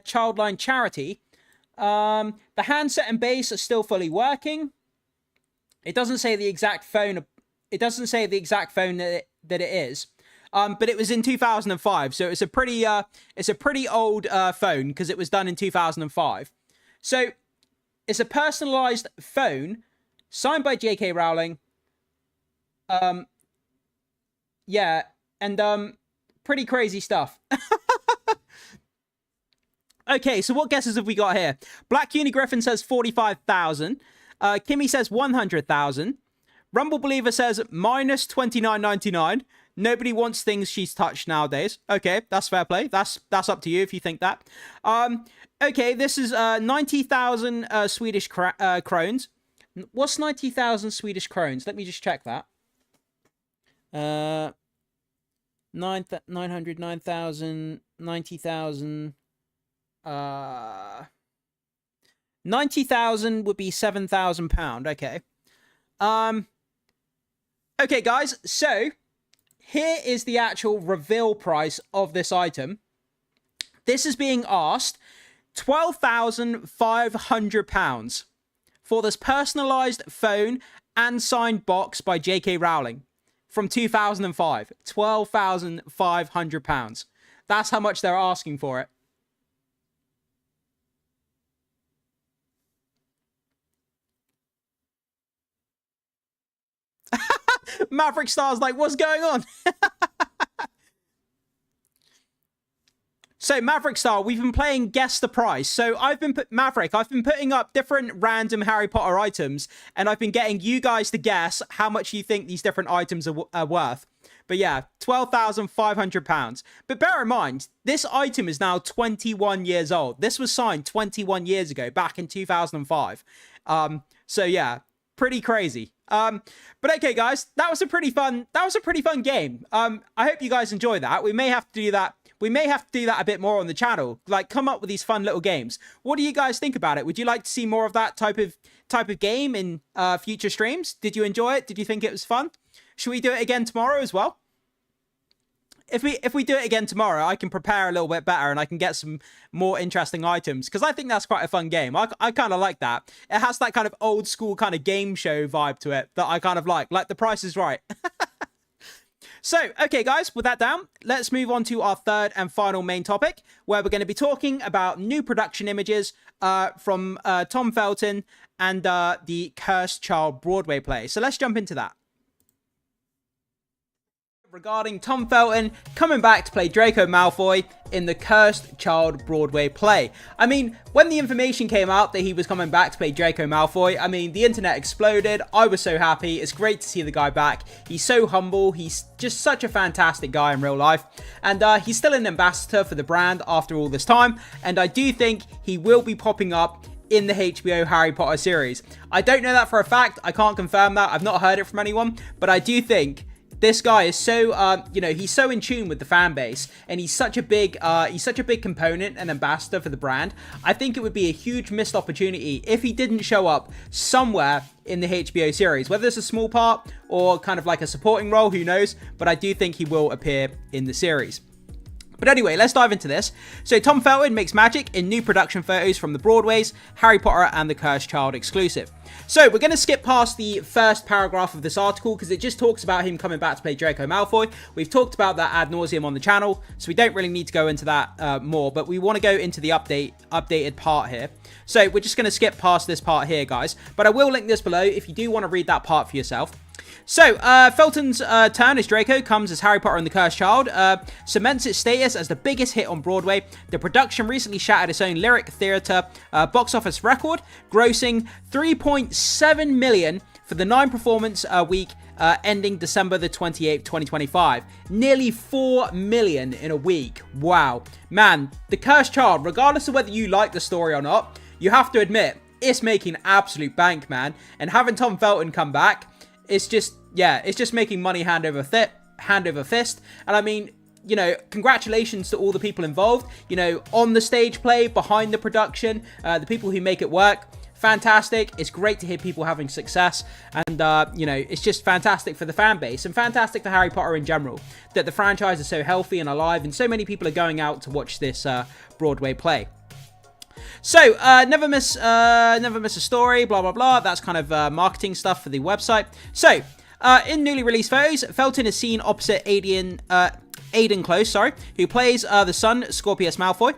Childline charity. The handset and base are still fully working. It doesn't say the exact phone. It doesn't say the exact phone that it is. But it was in 2005, so it's a pretty old phone because it was done in 2005. So it's a personalized phone signed by J.K. Rowling. Yeah, and pretty crazy stuff. Okay, so what guesses have we got here? Black Unigriffin says 45,000. Kimmy says 100,000. Rumble Believer says minus 29.99. Nobody wants things she's touched nowadays. Okay, that's fair play. That's up to you if you think that. Okay, this is 90,000 Swedish krones. What's 90,000 Swedish krones? Let me just check that. 900, 9,000, 90,000. 90,000 would be £7,000. Okay. Okay, guys. So here is the actual reveal price of this item. This is being asked £12,500 for this personalized phone and signed box by J.K. Rowling from 2005. £12,500. That's how much they're asking for it. Maverick Star's like, what's going on? So Maverick Star, we've been playing Guess the Price. So I've been putting up different random Harry Potter items, and I've been getting you guys to guess how much you think these different items are worth. But yeah, £12,500. But bear in mind, this item is now 21 years old. This was signed 21 years ago, back in 2005. So yeah, pretty crazy. But okay, guys, that was a pretty fun game. I hope you guys enjoy that. We may have to do that. We may have to do that a bit more on the channel. Like, come up with these fun little games. What do you guys think about it? Would you like to see more of that type of game in future streams? Did you enjoy it? Did you think it was fun? Should we do it again tomorrow as well? If we do it again tomorrow, I can prepare a little bit better and I can get some more interesting items, because I think that's quite a fun game. I kind of like that. It has that kind of old school kind of game show vibe to it that I kind of like The Price is Right. So, okay, guys, with that down, let's move on to our third and final main topic, where we're going to be talking about new production images from Tom Felton and the Cursed Child Broadway play. So let's jump into that. Regarding Tom Felton coming back to play Draco Malfoy in the Cursed Child Broadway play. I mean, when the information came out that he was coming back to play Draco Malfoy, I mean, the internet exploded. I was so happy. It's great to see the guy back. He's so humble. He's just such a fantastic guy in real life. And he's still an ambassador for the brand after all this time. And I do think he will be popping up in the HBO Harry Potter series. I don't know that for a fact. I can't confirm that. I've not heard it from anyone. But I do think this guy is so, he's so in tune with the fan base, and he's such a big component and ambassador for the brand. I think it would be a huge missed opportunity if he didn't show up somewhere in the HBO series, whether it's a small part or kind of like a supporting role, who knows, but I do think he will appear in the series. But anyway, let's dive into this. So Tom Felton makes magic in new production photos from the Broadway's Harry Potter and the Cursed Child exclusive. So we're going to skip past the first paragraph of this article because it just talks about him coming back to play Draco Malfoy. We've talked about that ad nauseum on the channel, so we don't really need to go into that more, but we want to go into the updated part here. So we're just going to skip past this part here, guys, but I will link this below if you do want to read that part for yourself. So, Felton's turn as Draco comes as Harry Potter and the Cursed Child, cements its status as the biggest hit on Broadway. The production recently shattered its own lyric theatre box office record, grossing $3.7 million for the 9-performance week ending December the 28th, 2025. Nearly $4 million in a week. Wow. Man, The Cursed Child, regardless of whether you like the story or not, you have to admit, it's making absolute bank, man. And having Tom Felton come back, it's just, yeah, it's just making money hand over fist. And I mean, you know, congratulations to all the people involved, you know, on the stage play, behind the production, the people who make it work. Fantastic. It's great to hear people having success, and you know, it's just fantastic for the fan base and fantastic for Harry Potter in general that the franchise is so healthy and alive, and so many people are going out to watch this Broadway play. So, never miss a story, blah, blah, blah. That's kind of marketing stuff for the website. So, in newly released photos, Felton is seen opposite Aidan Close, who plays the son, Scorpius Malfoy,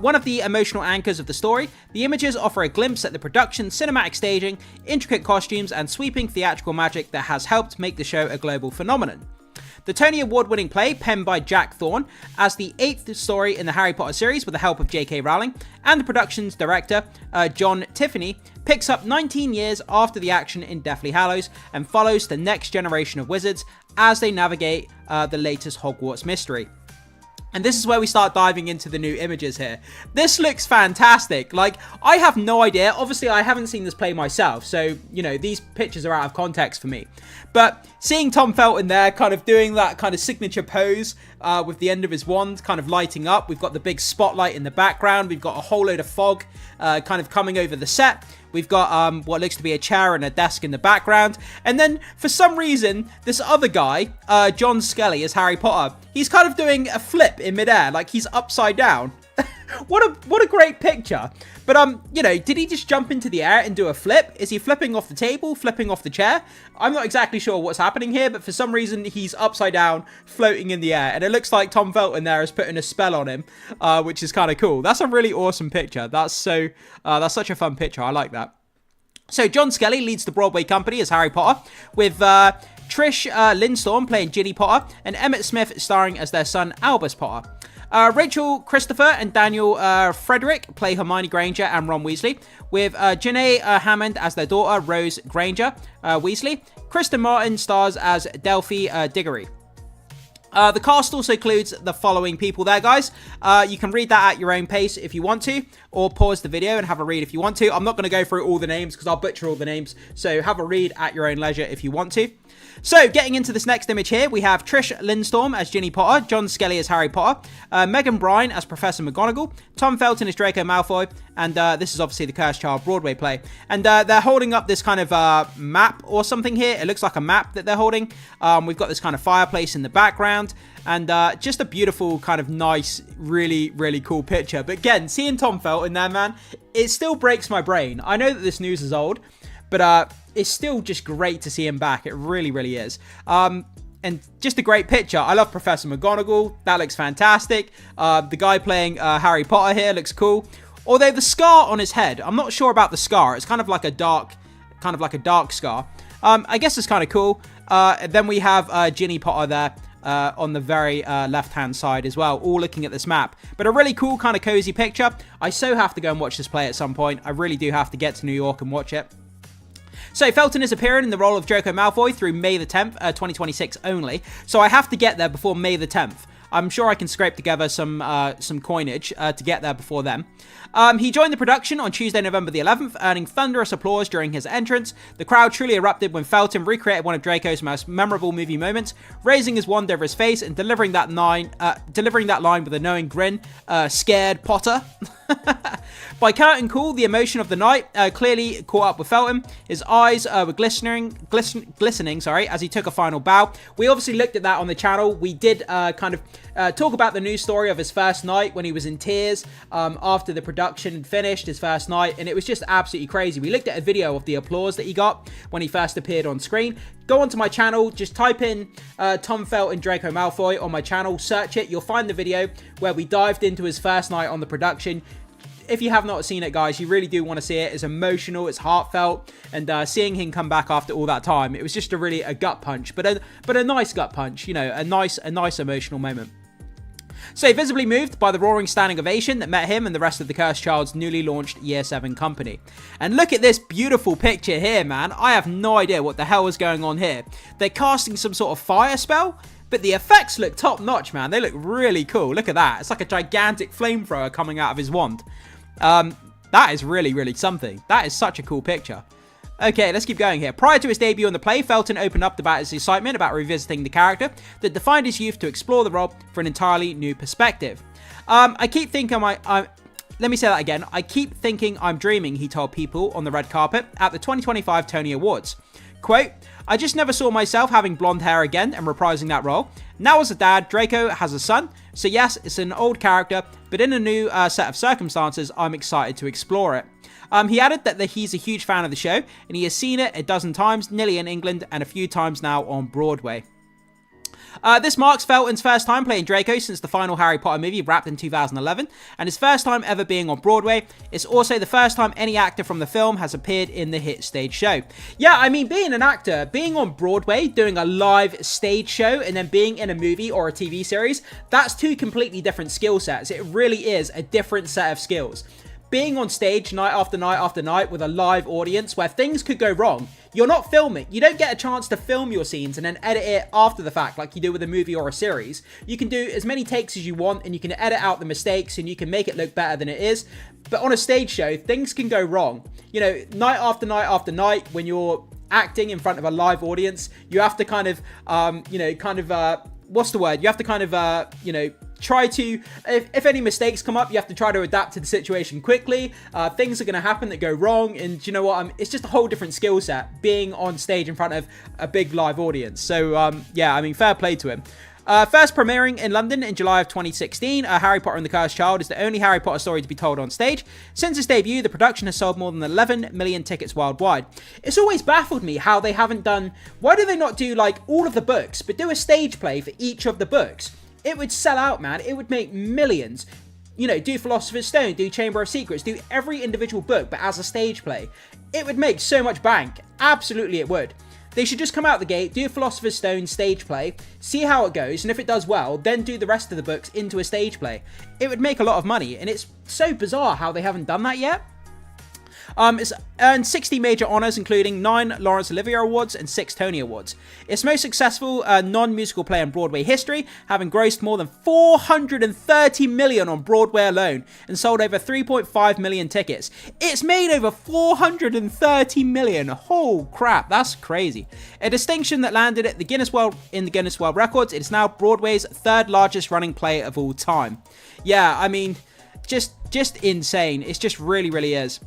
one of the emotional anchors of the story. The images offer a glimpse at the production, cinematic staging, intricate costumes, and sweeping theatrical magic that has helped make the show a global phenomenon. The Tony Award-winning play, penned by Jack Thorne, as the 8th story in the Harry Potter series with the help of J.K. Rowling, and the production's director, John Tiffany, picks up 19 years after the action in Deathly Hallows and follows the next generation of wizards as they navigate the latest Hogwarts mystery. And this is where we start diving into the new images here. This looks fantastic. Like, I have no idea. Obviously, I haven't seen this play myself, so, you know, these pictures are out of context for me. But seeing Tom Felton there kind of doing that kind of signature pose with the end of his wand kind of lighting up. We've got the big spotlight in the background. We've got a whole load of fog kind of coming over the set. We've got what looks to be a chair and a desk in the background. And then, for some reason, this other guy, John Skelly, as Harry Potter, he's kind of doing a flip in midair, like he's upside down. What a great picture. But, you know, did he just jump into the air and do a flip? Is he flipping off the table, flipping off the chair? I'm not exactly sure what's happening here, but for some reason, he's upside down, floating in the air. And it looks like Tom Felton there is putting a spell on him, which is kind of cool. That's a really awesome picture. That's such a fun picture. I like that. So, John Skelly leads the Broadway company as Harry Potter, with Trish Lindstrom playing Ginny Potter, and Emmett Smith starring as their son, Albus Potter. Rachel Christopher and Daniel Frederick play Hermione Granger and Ron Weasley, with Janae Hammond as their daughter, Rose Granger Weasley. Kristen Martin stars as Delphi Diggory. The cast also includes the following people there, guys. You can read that at your own pace if you want to, or pause the video and have a read if you want to. I'm not going to go through all the names because I'll butcher all the names, so have a read at your own leisure if you want to. So, getting into this next image here, we have Trish Lindstrom as Ginny Potter, John Skelly as Harry Potter, Megan Bryan as Professor McGonagall, Tom Felton as Draco Malfoy, and this is obviously the Cursed Child Broadway play. And they're holding up this kind of map or something here. It looks like a map that they're holding. We've got this kind of fireplace in the background, and just a beautiful kind of nice, really, really cool picture. But again, seeing Tom Felton there, man, it still breaks my brain. I know that this news is old, but it's still just great to see him back. It really, really is. And just a great picture. I love Professor McGonagall. That looks fantastic. The guy playing Harry Potter here looks cool. Although the scar on his head, I'm not sure about the scar. It's kind of like a dark scar. I guess it's kind of cool. Then we have Ginny Potter there on the very left-hand side as well, all looking at this map. But a really cool kind of cozy picture. I so have to go and watch this play at some point. I really do have to get to New York and watch it. So, Felton is appearing in the role of Draco Malfoy through May the 10th, 2026 only. So, I have to get there before May the 10th. I'm sure I can scrape together some coinage to get there before then. He joined the production on Tuesday, November the 11th, earning thunderous applause during his entrance. The crowd truly erupted when Felton recreated one of Draco's most memorable movie moments, raising his wand over his face and delivering that line with a knowing grin. Scared Potter. By curtain call, the emotion of the night clearly caught up with Felton. His eyes were glistening, as he took a final bow. We obviously looked at that on the channel. We did kind of talk about the news story of his first night when he was in tears after the production had finished his first night, and it was just absolutely crazy. We looked at a video of the applause that he got when he first appeared on screen. Go onto my channel, just type in Tom Felton Draco Malfoy on my channel, search it, you'll find the video where we dived into his first night on the production. if you have not seen it, guys, you really do want to see it. It's emotional, it's heartfelt, and seeing him come back after all that time, it was just a gut punch, but a nice gut punch, you know, a nice emotional moment. So visibly moved by the roaring standing ovation that met him and the rest of the Cursed Child's newly launched Year 7 company. And look at this beautiful picture here, man. I have no idea what the hell is going on here. They're casting some sort of fire spell, but the effects look top notch, man. They look really cool. Look at that. It's like a gigantic flamethrower coming out of his wand. That is really something. That is such a cool picture. Okay, let's keep going here. Prior to his debut on the play, Felton opened up about his excitement about revisiting the character that defined his youth to explore the role for an entirely new perspective. I keep thinking let me say that again. I keep thinking I'm dreaming, he told People on the red carpet at the 2025 Tony Awards. Quote, I just never saw myself having blonde hair again and reprising that role. Now as a dad, Draco has a son, so yes, it's an old character, but in a new set of circumstances, I'm excited to explore it. He added that he's a huge fan of the show, and he has seen it a dozen times, nearly in England, and a few times now on Broadway. This marks Felton's first time playing Draco since the final Harry Potter movie wrapped in 2011, and his first time ever being on Broadway. It's also the first time any actor from the film has appeared in the hit stage show. Yeah, I mean, being an actor, being on Broadway, doing a live stage show, and then being in a movie or a TV series, that's two completely different skill sets. It really is a different set of skills. Being on stage night after night after night with a live audience where things could go wrong, you're not filming. You don't get a chance to film your scenes and then edit it after the fact like you do with a movie or a series. You can do as many takes as you want and you can edit out the mistakes and you can make it look better than it is. But on a stage show, things can go wrong. You know, night after night after night, when you're acting in front of a live audience, you have to kind of, what's the word? You have to kind of, try to, if any mistakes come up, you have to try to adapt to the situation quickly. Things are going to happen that go wrong, and you know what? It's just a whole different skill set being on stage in front of a big live audience. So, yeah, I mean, fair play to him. First premiering in London in July of 2016, Harry Potter and the Cursed Child is the only Harry Potter story to be told on stage. Since its debut, the production has sold more than 11 million tickets worldwide. It's always baffled me how they haven't done... Why do they not do, like, all of the books, but do a stage play for each of the books? It would sell out, man. It would make millions. You know, do Philosopher's Stone, do Chamber of Secrets, do every individual book, but as a stage play. It would make so much bank. Absolutely it would. They should just come out the gate, do a Philosopher's Stone stage play, see how it goes, and if it does well, then do the rest of the books into a stage play. It would make a lot of money, and it's so bizarre how they haven't done that yet. It's earned 60 major honours, including 9 Laurence Olivier Awards and 6 Tony Awards. Its most successful non-musical play in Broadway history, having grossed more than 430 million on Broadway alone and sold over 3.5 million tickets. It's made over 430 million. Oh crap, that's crazy. A distinction that landed at the Guinness World Records. It is now Broadway's 3rd largest running play of all time. Yeah, I mean, just insane. It just really is.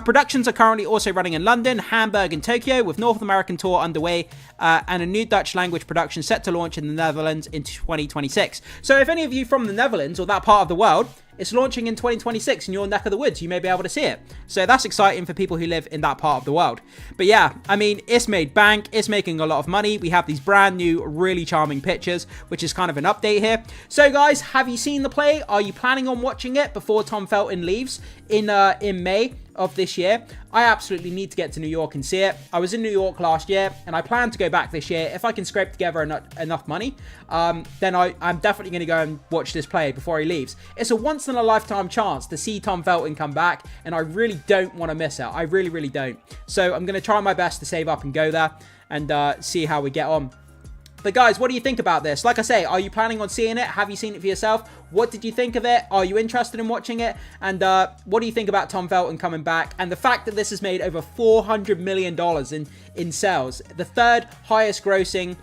Productions are currently also running in London, Hamburg and Tokyo, with North American tour underway and a new Dutch language production set to launch in the Netherlands in 2026. So if any of you from the Netherlands or that part of the world, it's launching in 2026 in your neck of the woods, you may be able to see it. So that's exciting for people who live in that part of the world. But yeah, I mean, it's made bank, it's making a lot of money. We have these brand new, really charming pictures, which is kind of an update here. So guys, have you seen the play? Are you planning on watching it before Tom Felton leaves in May of this year? I absolutely need to get to New York and see it. I was in New York last year and I plan to go back this year. If I can scrape together enough money, then I'm definitely going to go and watch this play before he leaves. It's a once in a lifetime chance to see Tom Felton come back, and I really don't want to miss it. I really don't. So I'm going to try my best to save up and go there and see how we get on. But guys, what do you think about this? Like I say, are you planning on seeing it? Have you seen it for yourself? What did you think of it? Are you interested in watching it? And what do you think about Tom Felton coming back? And the fact that this has made over $400 million in sales. The third highest grossing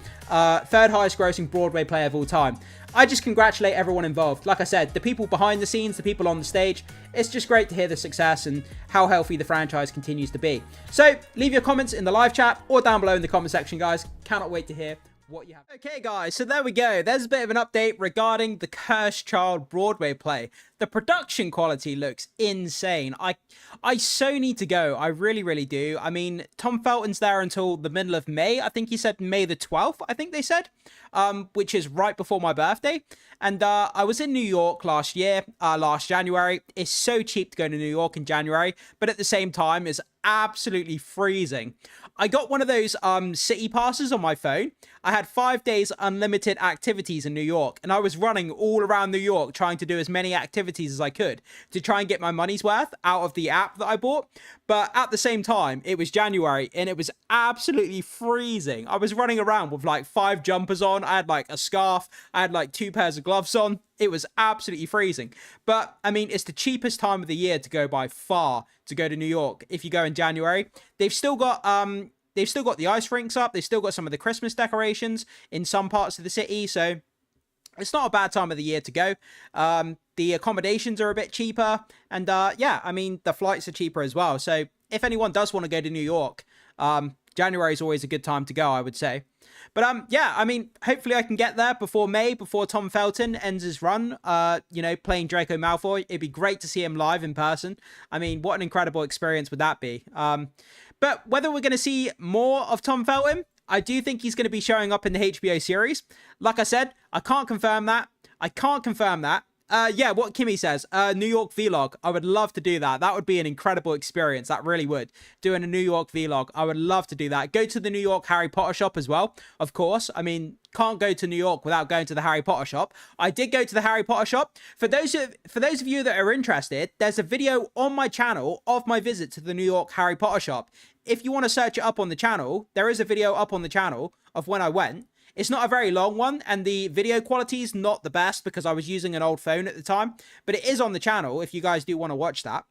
Broadway play of all time. I just congratulate everyone involved. Like I said, the people behind the scenes, the people on the stage. It's just great to hear the success and how healthy the franchise continues to be. So leave your comments in the live chat or down below in the comment section, guys. Cannot wait to hear what you have. Okay, guys, so there we go. There's a bit of an update regarding the Cursed Child Broadway play. The production quality looks insane. I so need to go. I really, really do. I mean, Tom Felton's there until the middle of May. I think he said May the 12th, I think they said, which is right before my birthday. And I was in New York last year, last January. It's so cheap to go to New York in January, but at the same time, it's absolutely freezing. I got one of those city passes on my phone. I had 5 days unlimited activities in New York, and I was running all around New York trying to do as many activities as I could to try and get my money's worth out of the app that I bought. But at the same time, it was January and it was absolutely freezing. I was running around with like 5 jumpers on. I had like a scarf. I had like 2 pairs of gloves on. It was absolutely freezing. But I mean, it's the cheapest time of the year to go by far to go to New York. If you go in January, they've still got the ice rinks up. They've still got some of the Christmas decorations in some parts of the city. So it's not a bad time of the year to go. The accommodations are a bit cheaper. And yeah, I mean, the flights are cheaper as well. So if anyone does want to go to New York, January is always a good time to go, I would say. But yeah, I mean, hopefully I can get there before May, before Tom Felton ends his run, you know, playing Draco Malfoy. It'd be great to see him live in person. I mean, what an incredible experience would that be? But whether we're going to see more of Tom Felton, I do think he's going to be showing up in the HBO series. Like I said, I can't confirm that. Yeah, what Kimmy says, New York vlog. I would love to do that. That would be an incredible experience. That really would. Doing a New York vlog. I would love to do that. Go to the New York Harry Potter shop as well. Of course. I mean, can't go to New York without going to the Harry Potter shop. I did go to the Harry Potter shop. For those of you that are interested, there's a video on my channel of my visit to the New York Harry Potter shop. If you want to search it up on the channel, there is a video up on the channel of when I went. It's not a very long one, and the video quality is not the best because I was using an old phone at the time, but it is on the channel if you guys do want to watch that.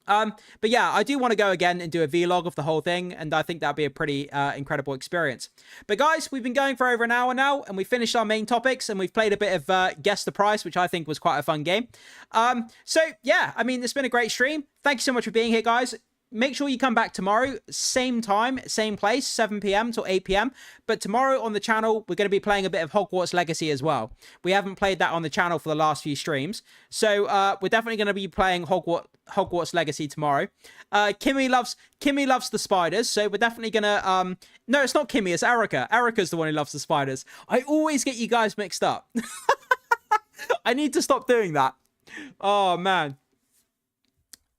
But yeah, I do want to go again and do a vlog of the whole thing, and I think that'd be a pretty incredible experience. But guys, we've been going for over an hour now, and we finished our main topics, and we've played a bit of Guess the Price, which I think was quite a fun game. So yeah, I mean, it's been a great stream. Thank you so much for being here, guys. Make sure you come back tomorrow, same time, same place, 7 p.m. till 8 p.m. But tomorrow on the channel, we're going to be playing a bit of Hogwarts Legacy as well. We haven't played that on the channel for the last few streams. So we're definitely going to be playing Hogwarts Legacy tomorrow. Kimmy loves the spiders. So we're definitely going to... No, it's not Kimmy, it's Erica. Erica's the one who loves the spiders. I always get you guys mixed up. I need to stop doing that. Oh, man.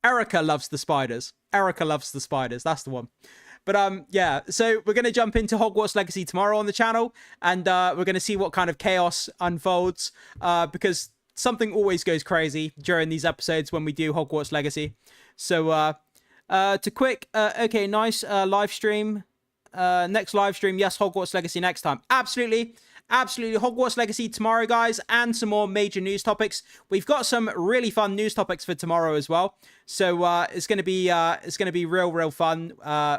Erica loves the spiders. Erica loves the spiders. That's the one. But yeah, so we're going to jump into Hogwarts Legacy tomorrow on the channel, and we're going to see what kind of chaos unfolds, because something always goes crazy during these episodes when we do Hogwarts Legacy. So to quick, okay, nice live stream. Next live stream, yes, Hogwarts Legacy next time. Absolutely. Absolutely. Hogwarts Legacy tomorrow, guys, and some more major news topics. We've got some really fun news topics for tomorrow as well. So it's going to be real fun. I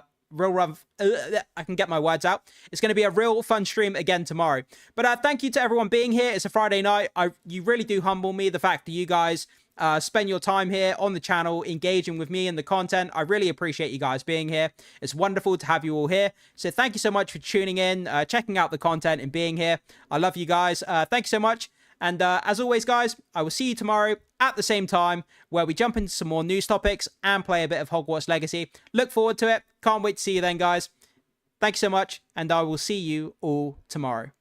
can get my words out. It's going to be a real fun stream again tomorrow. But thank you to everyone being here. It's a Friday night. You really do humble me, the fact that you guys spend your time here on the channel, engaging with me and the content. I really appreciate you guys being here. It's wonderful to have you all here. So thank you so much for tuning in, checking out the content and being here. I love you guys. Thank you so much. And as always, guys, I will see you tomorrow at the same time where we jump into some more news topics and play a bit of Hogwarts Legacy. Look forward to it. Can't wait to see you then, guys. Thank you so much. And I will see you all tomorrow.